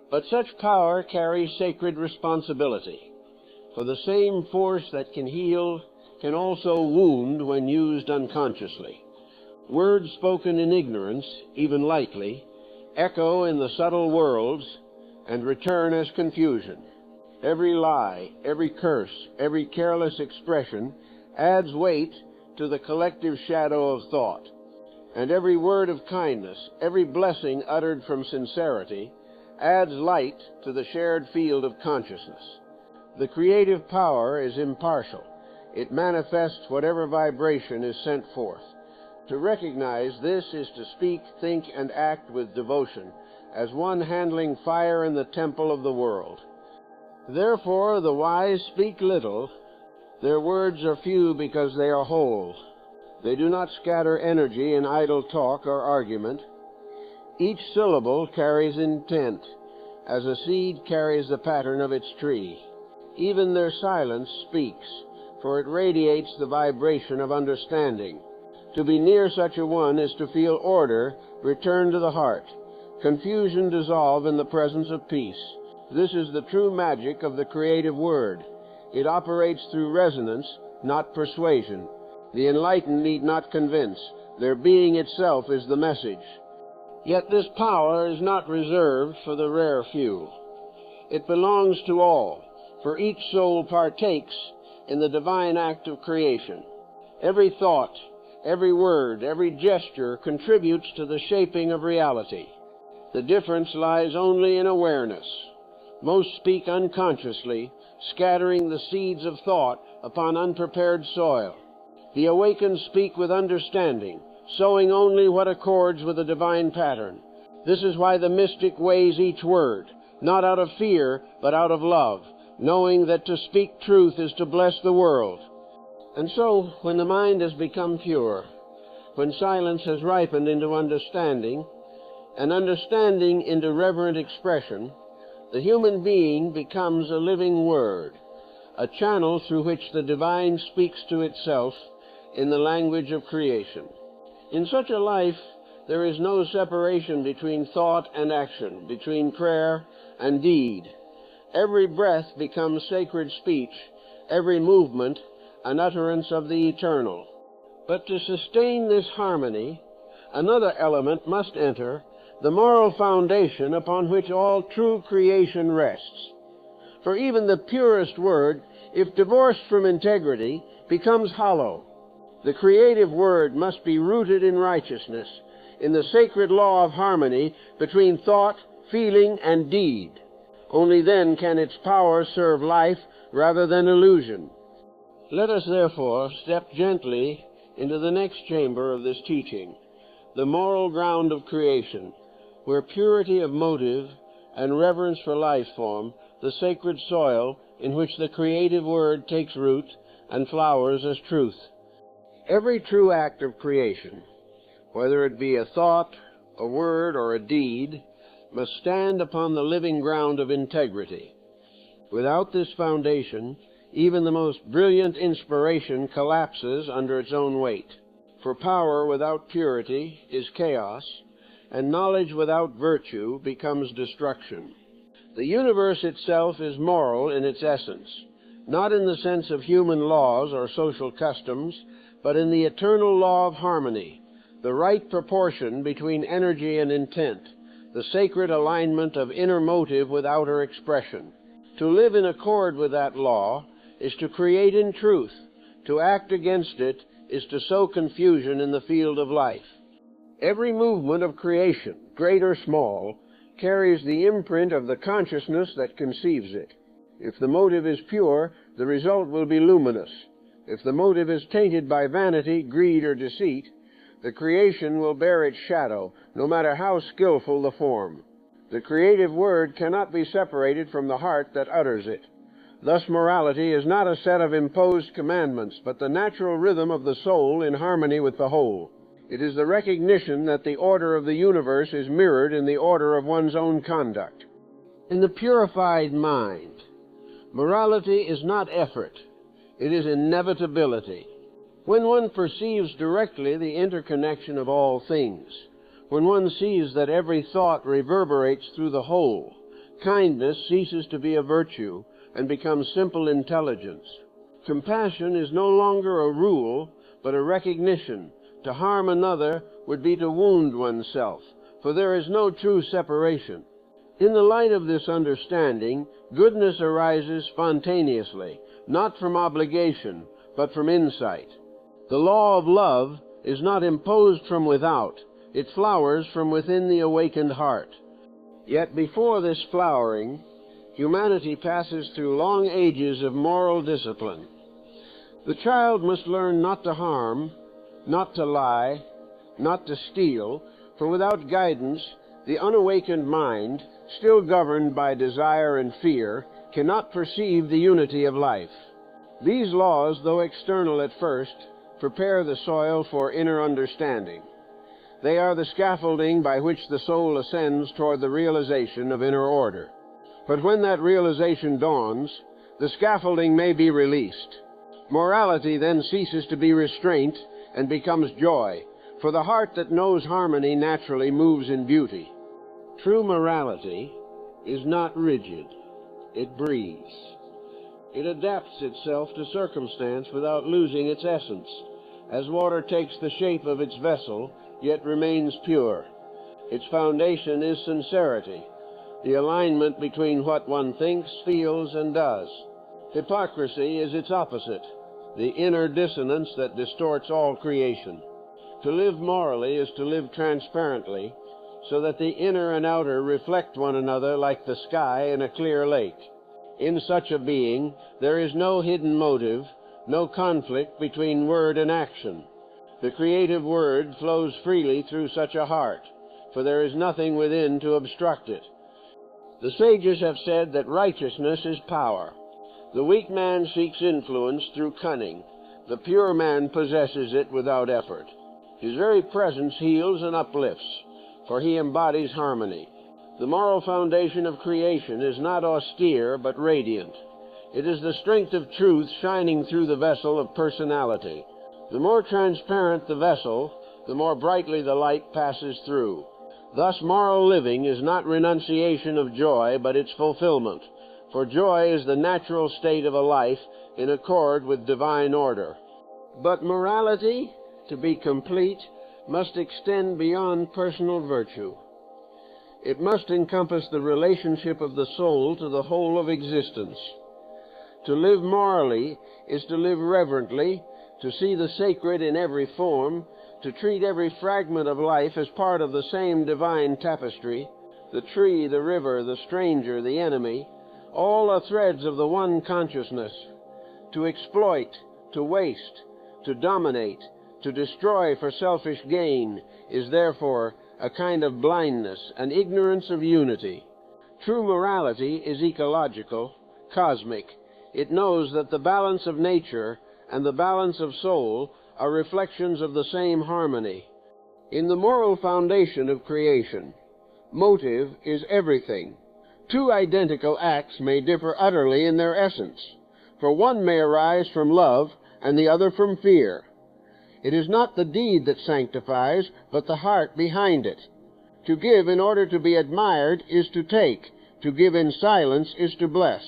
But such power carries sacred responsibility. For the same force that can heal can also wound when used unconsciously. Words spoken in ignorance, even lightly, echo in the subtle worlds and return as confusion. Every lie, every curse, every careless expression adds weight to the collective shadow of thought. And every word of kindness, every blessing uttered from sincerity, adds light to the shared field of consciousness. The creative power is impartial. It manifests whatever vibration is sent forth. To recognize this is to speak, think, and act with devotion, as one handling fire in the temple of the world. Therefore the wise speak little, Their words are few because they are whole. They do not scatter energy in idle talk or argument. Each syllable carries intent, as a seed carries the pattern of its tree. Even their silence speaks, for it radiates the vibration of understanding. To be near such a one is to feel order return to the heart, confusion dissolve in the presence of peace. This is the true magic of the creative word. It operates through resonance, not persuasion. The enlightened need not convince. Their being itself is the message. Yet this power is not reserved for the rare few. It belongs to all, for each soul partakes in the divine act of creation. Every thought, every word, every gesture contributes to the shaping of reality. The difference lies only in awareness. Most speak unconsciously, scattering the seeds of thought upon unprepared soil. The awakened speak with understanding, sowing only what accords with the divine pattern. This is why the mystic weighs each word, not out of fear, but out of love, knowing that to speak truth is to bless the world. And so, when the mind has become pure, when silence has ripened into understanding, and understanding into reverent expression, the human being becomes a living word, a channel through which the divine speaks to itself in the language of creation. In such a life, there is no separation between thought and action, between prayer and deed. Every breath becomes sacred speech, every movement an utterance of the eternal. But to sustain this harmony, another element must enter, the moral foundation upon which all true creation rests. For even the purest word, if divorced from integrity, becomes hollow. The creative word must be rooted in righteousness, in the sacred law of harmony between thought, feeling, and deed. Only then can its power serve life rather than illusion. Let us therefore step gently into the next chamber of this teaching, the moral ground of creation, where purity of motive and reverence for life form the sacred soil in which the creative word takes root and flowers as truth. Every true act of creation, whether it be a thought, a word, or a deed, must stand upon the living ground of integrity. Without this foundation, even the most brilliant inspiration collapses under its own weight. For power without purity is chaos, and knowledge without virtue becomes destruction. The universe itself is moral in its essence, not in the sense of human laws or social customs, but in the eternal law of harmony, the right proportion between energy and intent, the sacred alignment of inner motive with outer expression. To live in accord with that law is to create in truth. To act against it is to sow confusion in the field of life. Every movement of creation, great or small, carries the imprint of the consciousness that conceives it. If the motive is pure, the result will be luminous. If the motive is tainted by vanity, greed, or deceit, the creation will bear its shadow, no matter how skillful the form. The creative word cannot be separated from the heart that utters it. Thus morality is not a set of imposed commandments, but the natural rhythm of the soul in harmony with the whole. It is the recognition that the order of the universe is mirrored in the order of one's own conduct. In the purified mind, morality is not effort, it is inevitability. When one perceives directly the interconnection of all things, when one sees that every thought reverberates through the whole, kindness ceases to be a virtue and becomes simple intelligence. Compassion is no longer a rule, but a recognition. To harm another would be to wound oneself, for there is no true separation. In the light of this understanding, goodness arises spontaneously, not from obligation, but from insight. The law of love is not imposed from without, it flowers from within the awakened heart. Yet before this flowering, humanity passes through long ages of moral discipline. The child must learn not to harm, not to lie, not to steal, for without guidance, the unawakened mind, still governed by desire and fear, cannot perceive the unity of life. These laws, though external at first, prepare the soil for inner understanding. They are the scaffolding by which the soul ascends toward the realization of inner order. But when that realization dawns, the scaffolding may be released. Morality then ceases to be restraint and becomes joy, for the heart that knows harmony naturally moves in beauty. True morality is not rigid. It breathes. It adapts itself to circumstance without losing its essence, as water takes the shape of its vessel, yet remains pure. Its foundation is sincerity, the alignment between what one thinks, feels, and does. Hypocrisy is its opposite, the inner dissonance that distorts all creation. To live morally is to live transparently, so that the inner and outer reflect one another like the sky in a clear lake. In such a being, there is no hidden motive, no conflict between word and action. The creative word flows freely through such a heart, for there is nothing within to obstruct it. The sages have said that righteousness is power. The weak man seeks influence through cunning. The pure man possesses it without effort. His very presence heals and uplifts, for he embodies harmony. The moral foundation of creation is not austere but radiant. It is the strength of truth shining through the vessel of personality. The more transparent the vessel, the more brightly the light passes through. Thus, moral living is not renunciation of joy, but its fulfillment, for joy is the natural state of a life in accord with divine order. But morality, to be complete, must extend beyond personal virtue. It must encompass the relationship of the soul to the whole of existence. To live morally is to live reverently, to see the sacred in every form, to treat every fragment of life as part of the same divine tapestry, the tree, the river, the stranger, the enemy, all are threads of the one consciousness. To exploit, to waste, to dominate, to destroy for selfish gain is therefore a kind of blindness, an ignorance of unity. True morality is ecological, cosmic. It knows that the balance of nature and the balance of soul are reflections of the same harmony. In the moral foundation of creation, motive is everything. Two identical acts may differ utterly in their essence, for one may arise from love and the other from fear. It is not the deed that sanctifies, but the heart behind it. To give in order to be admired is to take. To give in silence is to bless.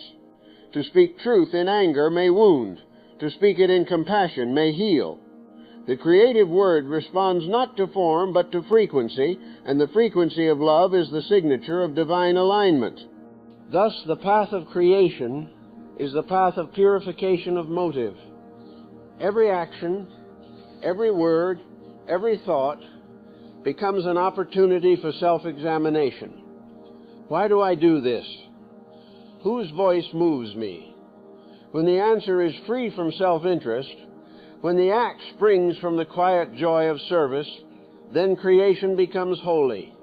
To speak truth in anger may wound. To speak it in compassion may heal. The creative word responds not to form but to frequency, and the frequency of love is the signature of divine alignment. Thus, the path of creation is the path of purification of motive. Every action, every word, every thought becomes an opportunity for self-examination. Why do I do this? Whose voice moves me? When the answer is free from self-interest, when the act springs from the quiet joy of service, then creation becomes holy.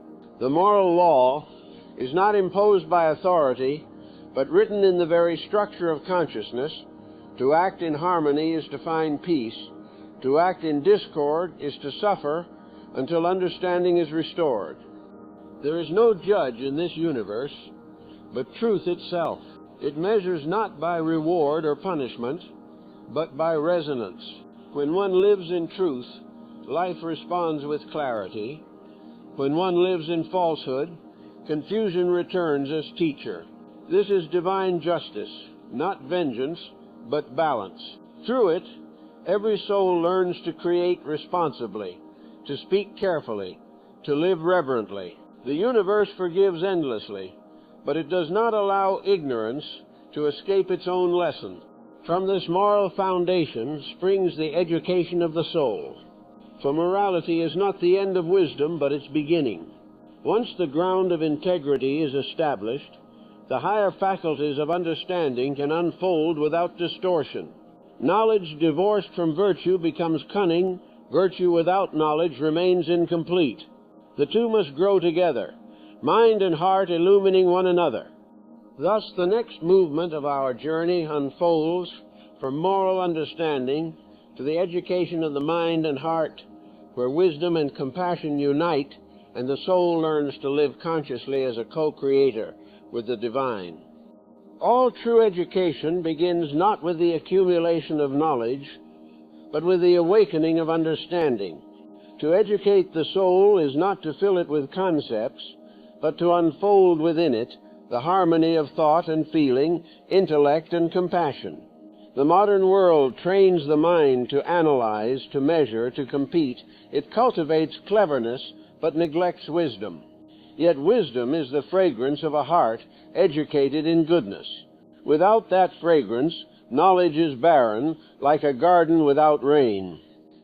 The moral law is not imposed by authority, but written in the very structure of consciousness. To act in harmony is to find peace. To act in discord is to suffer until understanding is restored. There is no judge in this universe but truth itself. It measures not by reward or punishment, but by resonance. When one lives in truth, life responds with clarity. When one lives in falsehood, confusion returns as teacher. This is divine justice, not vengeance, but balance. Through it, every soul learns to create responsibly, to speak carefully, to live reverently. The universe forgives endlessly, but it does not allow ignorance to escape its own lesson. From this moral foundation springs the education of the soul. For morality is not the end of wisdom, but its beginning. Once the ground of integrity is established, the higher faculties of understanding can unfold without distortion. Knowledge divorced from virtue becomes cunning. Virtue without knowledge remains incomplete. The two must grow together, mind and heart illumining one another. Thus, the next movement of our journey unfolds from moral understanding to the education of the mind and heart, where wisdom and compassion unite and the soul learns to live consciously as a co-creator with the divine. All true education begins not with the accumulation of knowledge, but with the awakening of understanding. To educate the soul is not to fill it with concepts, but to unfold within it the harmony of thought and feeling, intellect and compassion. The modern world trains the mind to analyze, to measure, to compete. It cultivates cleverness, but neglects wisdom. Yet wisdom is the fragrance of a heart educated in goodness. Without that fragrance, knowledge is barren, like a garden without rain.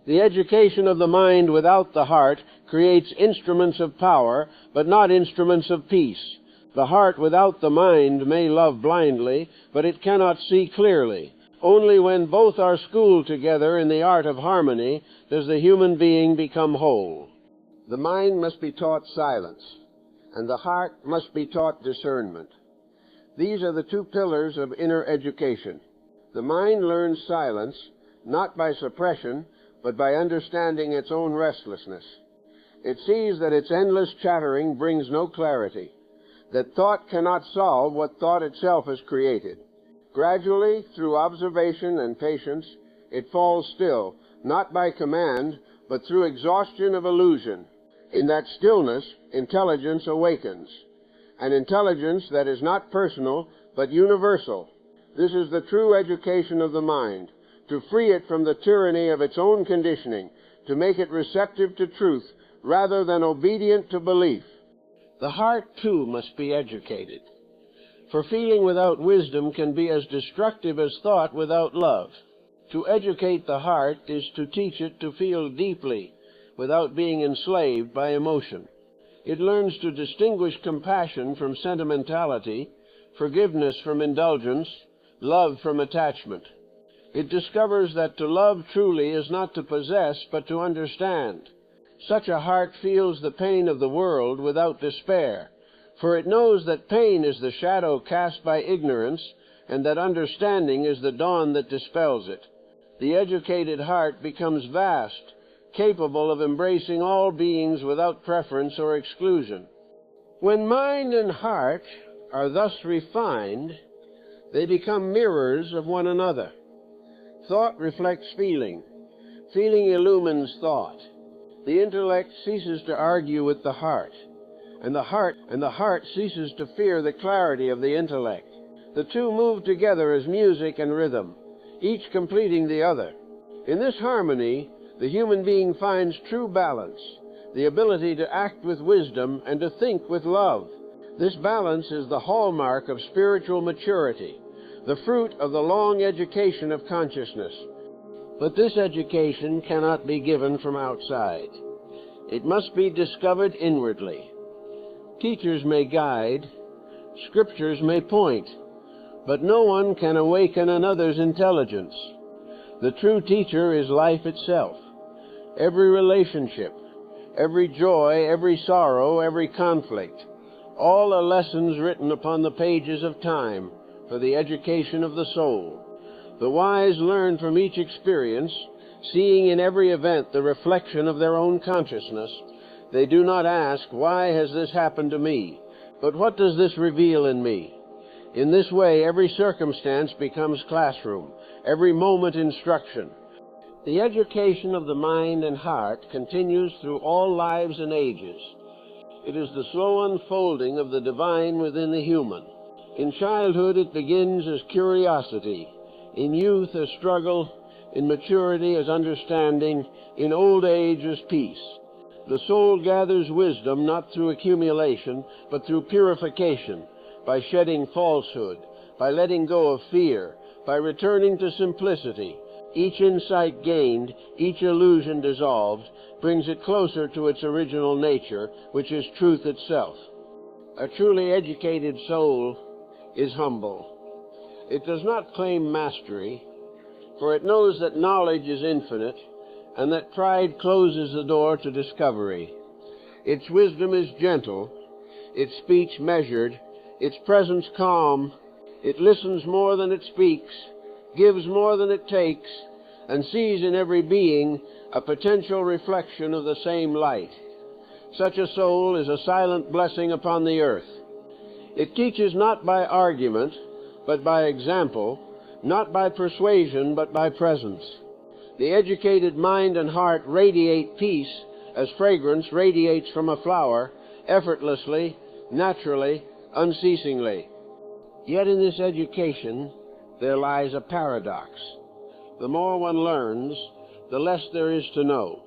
The education of the mind without the heart creates instruments of power, but not instruments of peace. The heart without the mind may love blindly, but it cannot see clearly. Only when both are schooled together in the art of harmony does the human being become whole. The mind must be taught silence, and the heart must be taught discernment. These are the two pillars of inner education. The mind learns silence, not by suppression, but by understanding its own restlessness. It sees that its endless chattering brings no clarity, that thought cannot solve what thought itself has created. Gradually, through observation and patience, it falls still, not by command, but through exhaustion of illusion. In that stillness, intelligence awakens, an intelligence that is not personal, but universal. This is the true education of the mind, to free it from the tyranny of its own conditioning, to make it receptive to truth, rather than obedient to belief. The heart, too, must be educated, for feeling without wisdom can be as destructive as thought without love. To educate the heart is to teach it to feel deeply, without being enslaved by emotion. It learns to distinguish compassion from sentimentality, forgiveness from indulgence, love from attachment. It discovers that to love truly is not to possess, but to understand. Such a heart feels the pain of the world without despair, for it knows that pain is the shadow cast by ignorance, and that understanding is the dawn that dispels it. The educated heart becomes vast, capable of embracing all beings without preference or exclusion. When mind and heart are thus refined, they become mirrors of one another. Thought reflects feeling. Feeling illumines thought. The intellect ceases to argue with the heart, and the heart ceases to fear the clarity of the intellect. The two move together as music and rhythm, each completing the other. In this harmony, the human being finds true balance, the ability to act with wisdom and to think with love. This balance is the hallmark of spiritual maturity, the fruit of the long education of consciousness. But this education cannot be given from outside. It must be discovered inwardly. Teachers may guide, scriptures may point, but no one can awaken another's intelligence. The true teacher is life itself. Every relationship, every joy, every sorrow, every conflict, all are lessons written upon the pages of time for the education of the soul. The wise learn from each experience, seeing in every event the reflection of their own consciousness. They do not ask, "Why has this happened to me?" but "What does this reveal in me?" In this way, every circumstance becomes classroom, every moment instruction. The education of the mind and heart continues through all lives and ages. It is the slow unfolding of the divine within the human. In childhood it begins as curiosity, in youth as struggle, in maturity as understanding, in old age as peace. The soul gathers wisdom not through accumulation, but through purification, by shedding falsehood, by letting go of fear, by returning to simplicity. Each insight gained, each illusion dissolved, brings it closer to its original nature, which is truth itself. A truly educated soul is humble. It does not claim mastery, for it knows that knowledge is infinite, and that pride closes the door to discovery. Its wisdom is gentle, its speech measured, its presence calm. It listens more than it speaks. gives more than it takes, and sees in every being a potential reflection of the same light. Such a soul is a silent blessing upon the earth. It teaches not by argument, but by example, not by persuasion, but by presence. The educated mind and heart radiate peace as fragrance radiates from a flower, effortlessly, naturally, unceasingly. Yet in this education there lies a paradox. The more one learns, the less there is to know.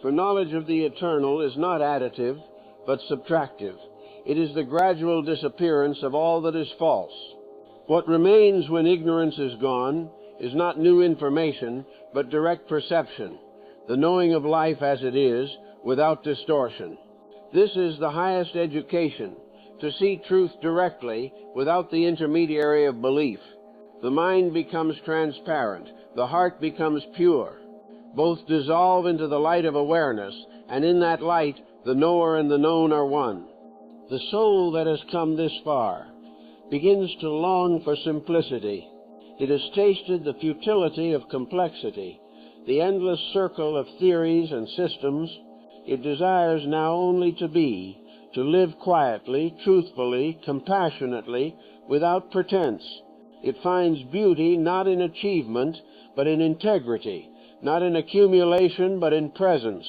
For knowledge of the eternal is not additive, but subtractive. It is the gradual disappearance of all that is false. What remains when ignorance is gone is not new information, but direct perception, the knowing of life as it is, without distortion. This is the highest education, to see truth directly, without the intermediary of belief. The mind becomes transparent, the heart becomes pure. Both dissolve into the light of awareness, and in that light the knower and the known are one. The soul that has come this far begins to long for simplicity. It has tasted the futility of complexity, the endless circle of theories and systems. It desires now only to be, to live quietly, truthfully, compassionately, without pretense. It finds beauty not in achievement, but in integrity, not in accumulation, but in presence.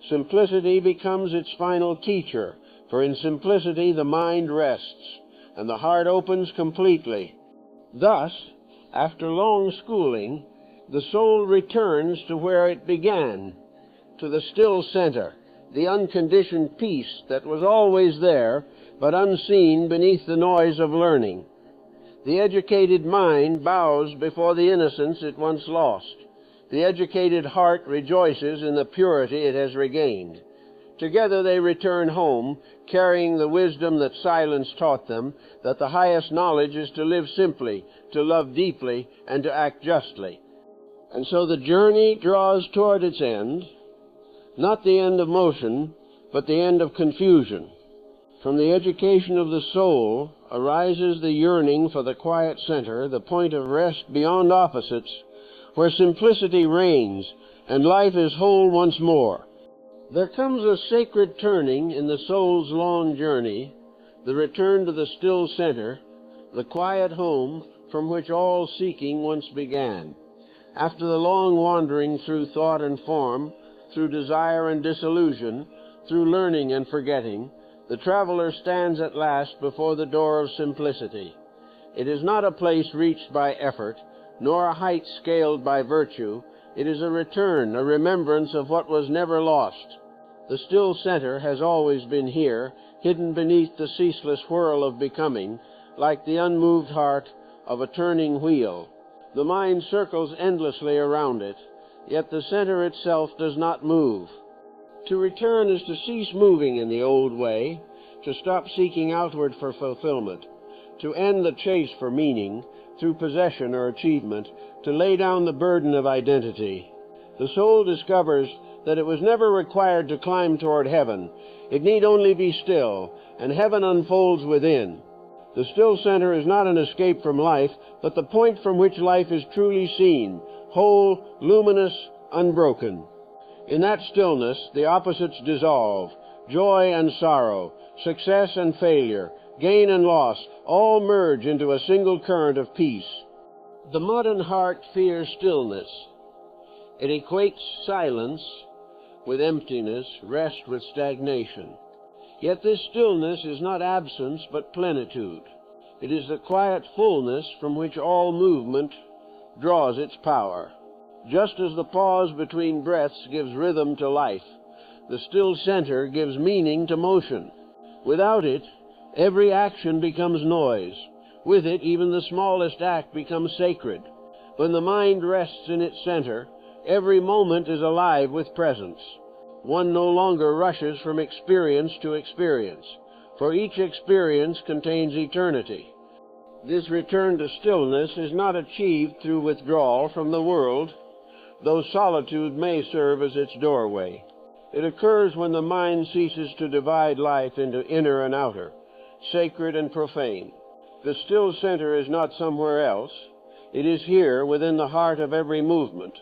Simplicity becomes its final teacher, for in simplicity the mind rests, and the heart opens completely. Thus, after long schooling, the soul returns to where it began, to the still center, the unconditioned peace that was always there, but unseen beneath the noise of learning. The educated mind bows before the innocence it once lost. The educated heart rejoices in the purity it has regained. Together they return home, carrying the wisdom that silence taught them, that the highest knowledge is to live simply, to love deeply, and to act justly. And so the journey draws toward its end, not the end of motion, but the end of confusion. From the education of the soul arises the yearning for the quiet center, the point of rest beyond opposites, where simplicity reigns and life is whole once more. There comes a sacred turning in the soul's long journey, the return to the still center, the quiet home from which all seeking once began. After the long wandering through thought and form, through desire and disillusion, through learning and forgetting, the traveler stands at last before the door of simplicity. It is not a place reached by effort, nor a height scaled by virtue. It is a return, a remembrance of what was never lost. The still center has always been here, hidden beneath the ceaseless whirl of becoming, like the unmoved heart of a turning wheel. The mind circles endlessly around it, yet the center itself does not move. To return is to cease moving in the old way, to stop seeking outward for fulfillment, to end the chase for meaning through possession or achievement, to lay down the burden of identity. The soul discovers that it was never required to climb toward heaven. It need only be still, and heaven unfolds within. The still center is not an escape from life, but the point from which life is truly seen, whole, luminous, unbroken. In that stillness, the opposites dissolve. Joy and sorrow, success and failure, gain and loss, all merge into a single current of peace. The modern heart fears stillness. It equates silence with emptiness, rest with stagnation. Yet this stillness is not absence, but plenitude. It is the quiet fullness from which all movement draws its power. Just as the pause between breaths gives rhythm to life, the still center gives meaning to motion. Without it, every action becomes noise. With it, even the smallest act becomes sacred. When the mind rests in its center, every moment is alive with presence. One no longer rushes from experience to experience, for each experience contains eternity. This return to stillness is not achieved through withdrawal from the world, though solitude may serve as its doorway. It occurs when the mind ceases to divide life into inner and outer, sacred and profane. The still center is not somewhere else. It is here, within the heart of every movement.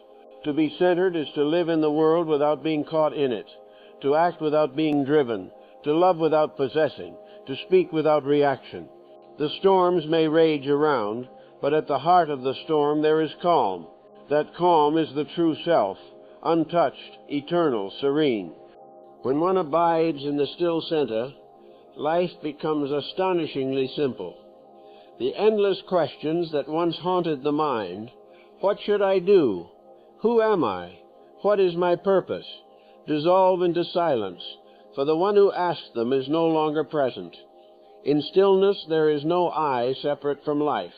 To be centered is to live in the world without being caught in it, to act without being driven, to love without possessing, to speak without reaction. The storms may rage around, but at the heart of the storm there is calm. That calm is the true self, untouched, eternal, serene. When one abides in the still center, life becomes astonishingly simple. The endless questions that once haunted the mind, what should I do? Who am I? What is my purpose? Dissolve into silence, for the one who asks them is no longer present. In stillness there is no I separate from life.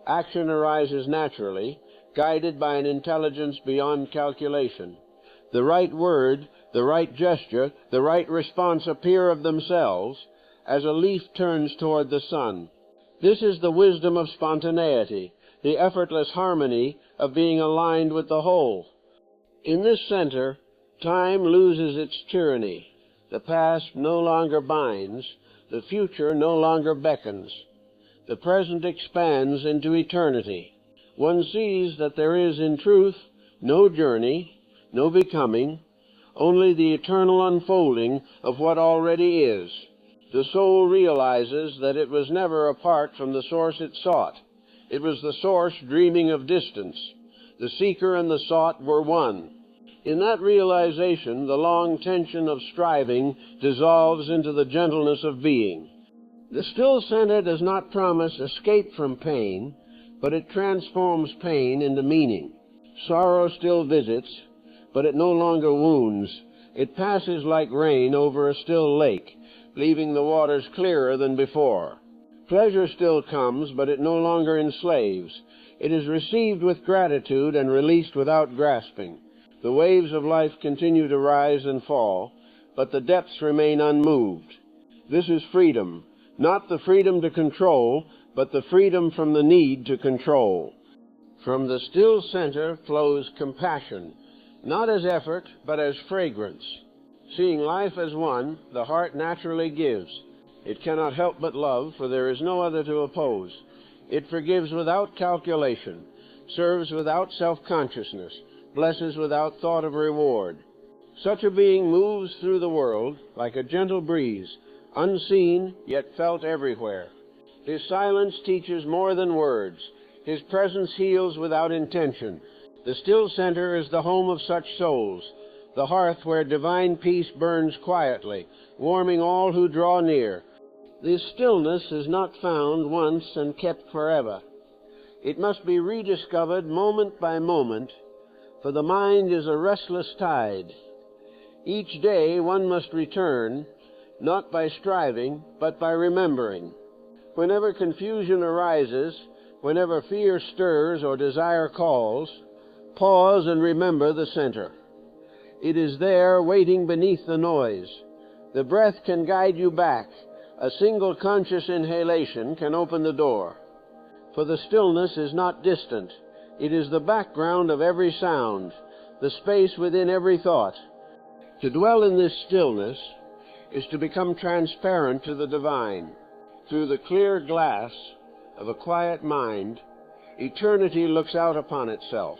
Action arises naturally, guided by an intelligence beyond calculation. The right word, the right gesture, the right response appear of themselves as a leaf turns toward the sun. This is the wisdom of spontaneity, the effortless harmony of being aligned with the whole. In this center, time loses its tyranny. The past no longer binds, the future no longer beckons. The present expands into eternity. One sees that there is, in truth, no journey, no becoming, only the eternal unfolding of what already is. The soul realizes that it was never apart from the source it sought. It was the source dreaming of distance. The seeker and the sought were one. In that realization, the long tension of striving dissolves into the gentleness of being. The still center does not promise escape from pain, but it transforms pain into meaning. Sorrow still visits, but it no longer wounds. It passes like rain over a still lake, leaving the waters clearer than before. Pleasure still comes, but it no longer enslaves. It is received with gratitude and released without grasping. The waves of life continue to rise and fall, but the depths remain unmoved. This is freedom, not the freedom to control, but the freedom from the need to control. From the still center flows compassion, not as effort, but as fragrance. Seeing life as one, the heart naturally gives. It cannot help but love, for there is no other to oppose. It forgives without calculation, serves without self-consciousness, blesses without thought of reward. Such a being moves through the world like a gentle breeze, unseen yet felt everywhere. His silence teaches more than words. His presence heals without intention. The still center is the home of such souls, the hearth where divine peace burns quietly, warming all who draw near. This stillness is not found once and kept forever. It must be rediscovered moment by moment, for the mind is a restless tide. Each day one must return, not by striving, but by remembering. Whenever confusion arises, whenever fear stirs or desire calls, pause and remember the center. It is there, waiting beneath the noise. The breath can guide you back. A single conscious inhalation can open the door. For the stillness is not distant. It is the background of every sound, the space within every thought. To dwell in this stillness is to become transparent to the divine. Through the clear glass of a quiet mind, eternity looks out upon itself.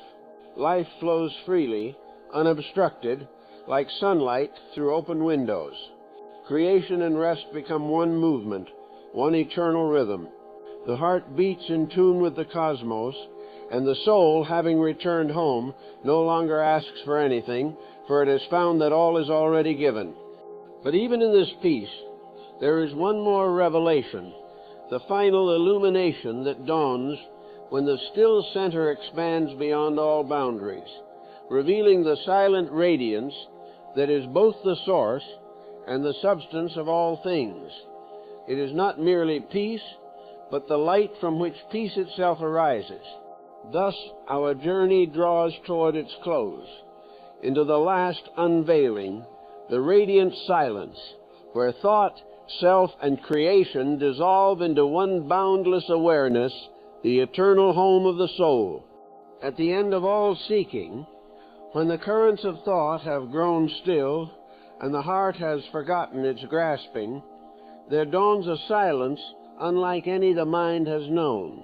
Life flows freely, unobstructed, like sunlight through open windows. Creation and rest become one movement, one eternal rhythm. The heart beats in tune with the cosmos, and the soul, having returned home, no longer asks for anything, for it has found that all is already given. But even in this peace, there is one more revelation, the final illumination that dawns when the still center expands beyond all boundaries, revealing the silent radiance that is both the source and the substance of all things. It is not merely peace, but the light from which peace itself arises. Thus our journey draws toward its close, into the last unveiling, the radiant silence, where thought, self, and creation dissolve into one boundless awareness, the eternal home of the soul. At the end of all seeking, when the currents of thought have grown still, and the heart has forgotten its grasping, there dawns a silence unlike any the mind has known.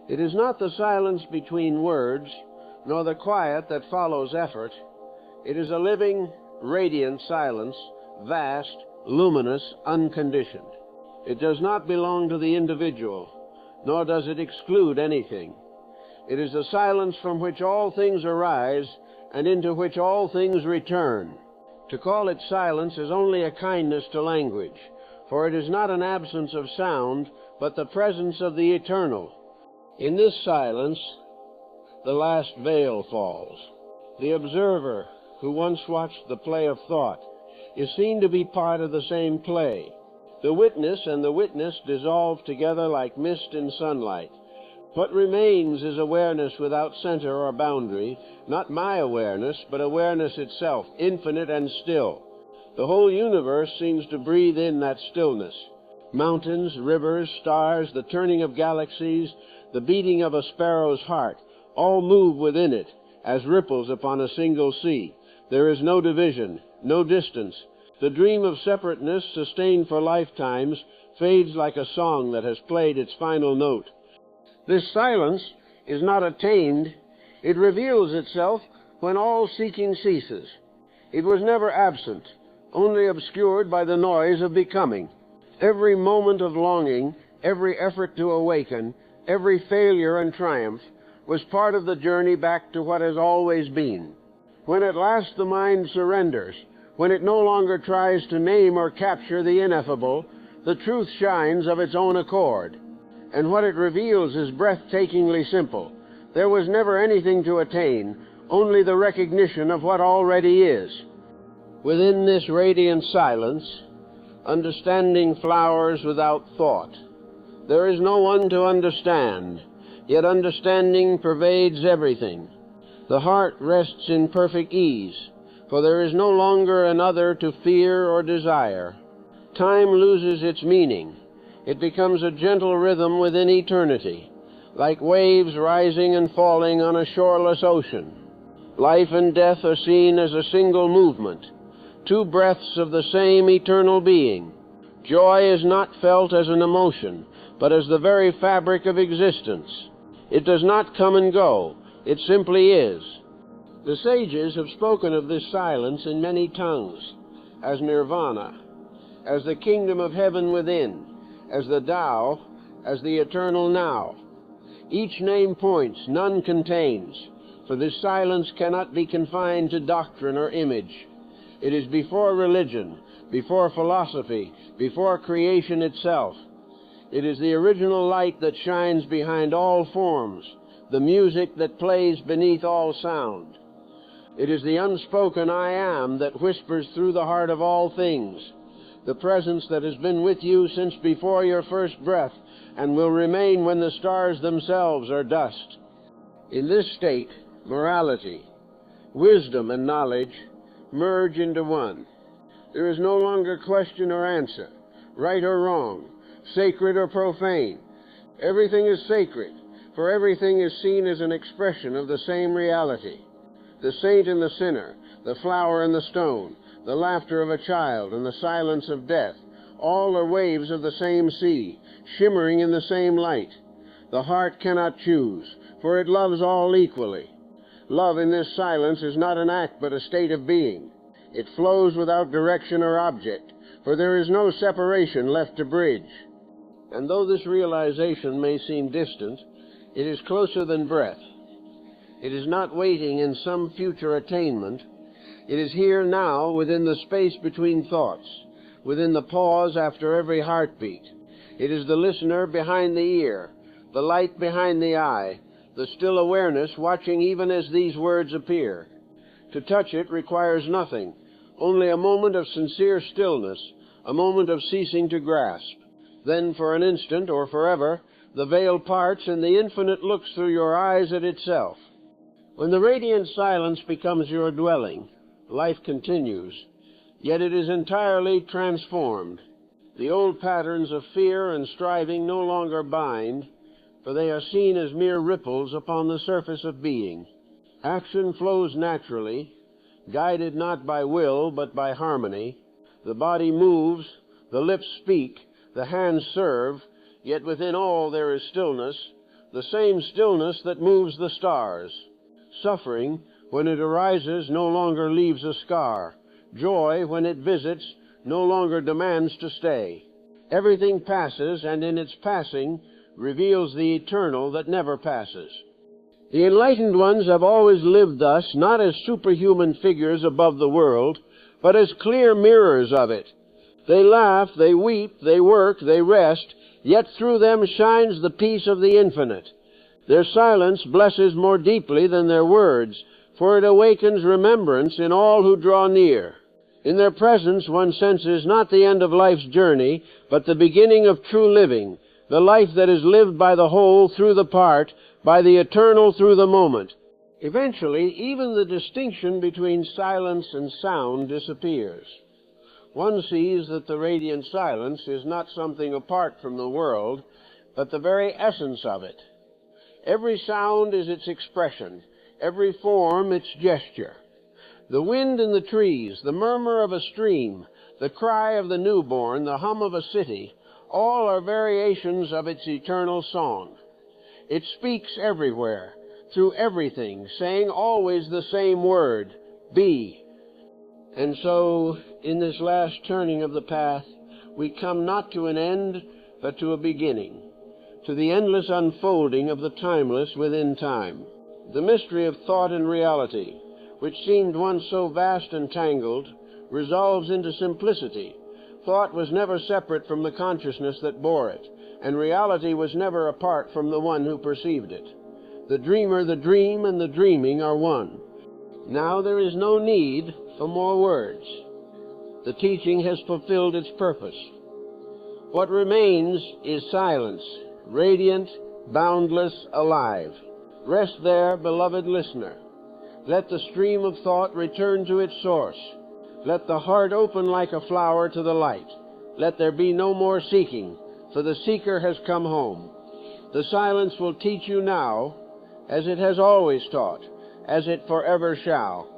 It is not the silence between words, nor the quiet that follows effort. It is a living, radiant silence, vast, luminous, unconditioned. It does not belong to the individual, nor does it exclude anything. It is the silence from which all things arise and into which all things return. To call it silence is only a kindness to language, for it is not an absence of sound, but the presence of the eternal. In this silence, the last veil falls. The observer, who once watched the play of thought, is seen to be part of the same play. The witness and the witness dissolve together like mist in sunlight. What remains is awareness without center or boundary, not my awareness, but awareness itself, infinite and still. The whole universe seems to breathe in that stillness. Mountains, rivers, stars, the turning of galaxies, the beating of a sparrow's heart, all move within it, as ripples upon a single sea. There is no division, no distance. The dream of separateness, sustained for lifetimes, fades like a song that has played its final note. This silence is not attained. It reveals itself when all seeking ceases. It was never absent, only obscured by the noise of becoming. Every moment of longing, every effort to awaken, every failure and triumph was part of the journey back to what has always been. When at last the mind surrenders, when it no longer tries to name or capture the ineffable, the truth shines of its own accord. And what it reveals is breathtakingly simple. There was never anything to attain, only the recognition of what already is. Within this radiant silence, understanding flowers without thought. There is no one to understand, yet understanding pervades everything. The heart rests in perfect ease, for there is no longer another to fear or desire. Time loses its meaning. It becomes a gentle rhythm within eternity, like waves rising and falling on a shoreless ocean. Life and death are seen as a single movement, two breaths of the same eternal being. Joy is not felt as an emotion, but as the very fabric of existence. It does not come and go, it simply is. The sages have spoken of this silence in many tongues, as nirvana, as the kingdom of heaven within, as the Tao, as the eternal now. Each name points, none contains, for this silence cannot be confined to doctrine or image. It is before religion, before philosophy, before creation itself. It is the original light that shines behind all forms, the music that plays beneath all sound. It is the unspoken I am that whispers through the heart of all things, the presence that has been with you since before your first breath and will remain when the stars themselves are dust. In this state, morality, wisdom, and knowledge merge into one. There is no longer question or answer, right or wrong, sacred or profane. Everything is sacred, for everything is seen as an expression of the same reality. The saint and the sinner, the flower and the stone, the laughter of a child and the silence of death, all are waves of the same sea, shimmering in the same light. The heart cannot choose, for it loves all equally. Love in this silence is not an act but a state of being. It flows without direction or object, for there is no separation left to bridge. And though this realization may seem distant, it is closer than breath. It is not waiting in some future attainment. It is here now, within the space between thoughts, within the pause after every heartbeat. It is the listener behind the ear, the light behind the eye, the still awareness watching even as these words appear. To touch it requires nothing, only a moment of sincere stillness, a moment of ceasing to grasp. Then for an instant, or forever, the veil parts and the infinite looks through your eyes at itself. When the radiant silence becomes your dwelling, life continues, yet it is entirely transformed. The old patterns of fear and striving no longer bind, for they are seen as mere ripples upon the surface of being. Action flows naturally, guided not by will but by harmony. The body moves, the lips speak, the hands serve, yet within all there is stillness, the same stillness that moves the stars. Suffering, when it arises, no longer leaves a scar. Joy, when it visits, no longer demands to stay. Everything passes, and in its passing reveals the eternal that never passes. The enlightened ones have always lived thus, not as superhuman figures above the world, but as clear mirrors of it. They laugh, they weep, they work, they rest, yet through them shines the peace of the infinite. Their silence blesses more deeply than their words, for it awakens remembrance in all who draw near. In their presence one senses not the end of life's journey, but the beginning of true living, the life that is lived by the whole through the part, by the eternal through the moment. Eventually, even the distinction between silence and sound disappears. One sees that the radiant silence is not something apart from the world, but the very essence of it. Every sound is its expression, every form its gesture. The wind in the trees, the murmur of a stream, the cry of the newborn, the hum of a city, all are variations of its eternal song. It speaks everywhere, through everything, saying always the same word, be. And so, in this last turning of the path, we come not to an end, but to a beginning, to the endless unfolding of the timeless within time. The mystery of thought and reality, which seemed once so vast and tangled, resolves into simplicity. Thought was never separate from the consciousness that bore it, and reality was never apart from the one who perceived it. The dreamer, the dream, and the dreaming are one. Now there is no need for more words. The teaching has fulfilled its purpose. What remains is silence, radiant, boundless, alive. Rest there, beloved listener. Let the stream of thought return to its source. Let the heart open like a flower to the light. Let there be no more seeking, for the seeker has come home. The silence will teach you now, as it has always taught, as it forever shall.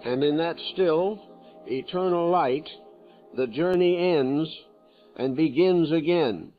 And in that still, eternal light, the journey ends and begins again.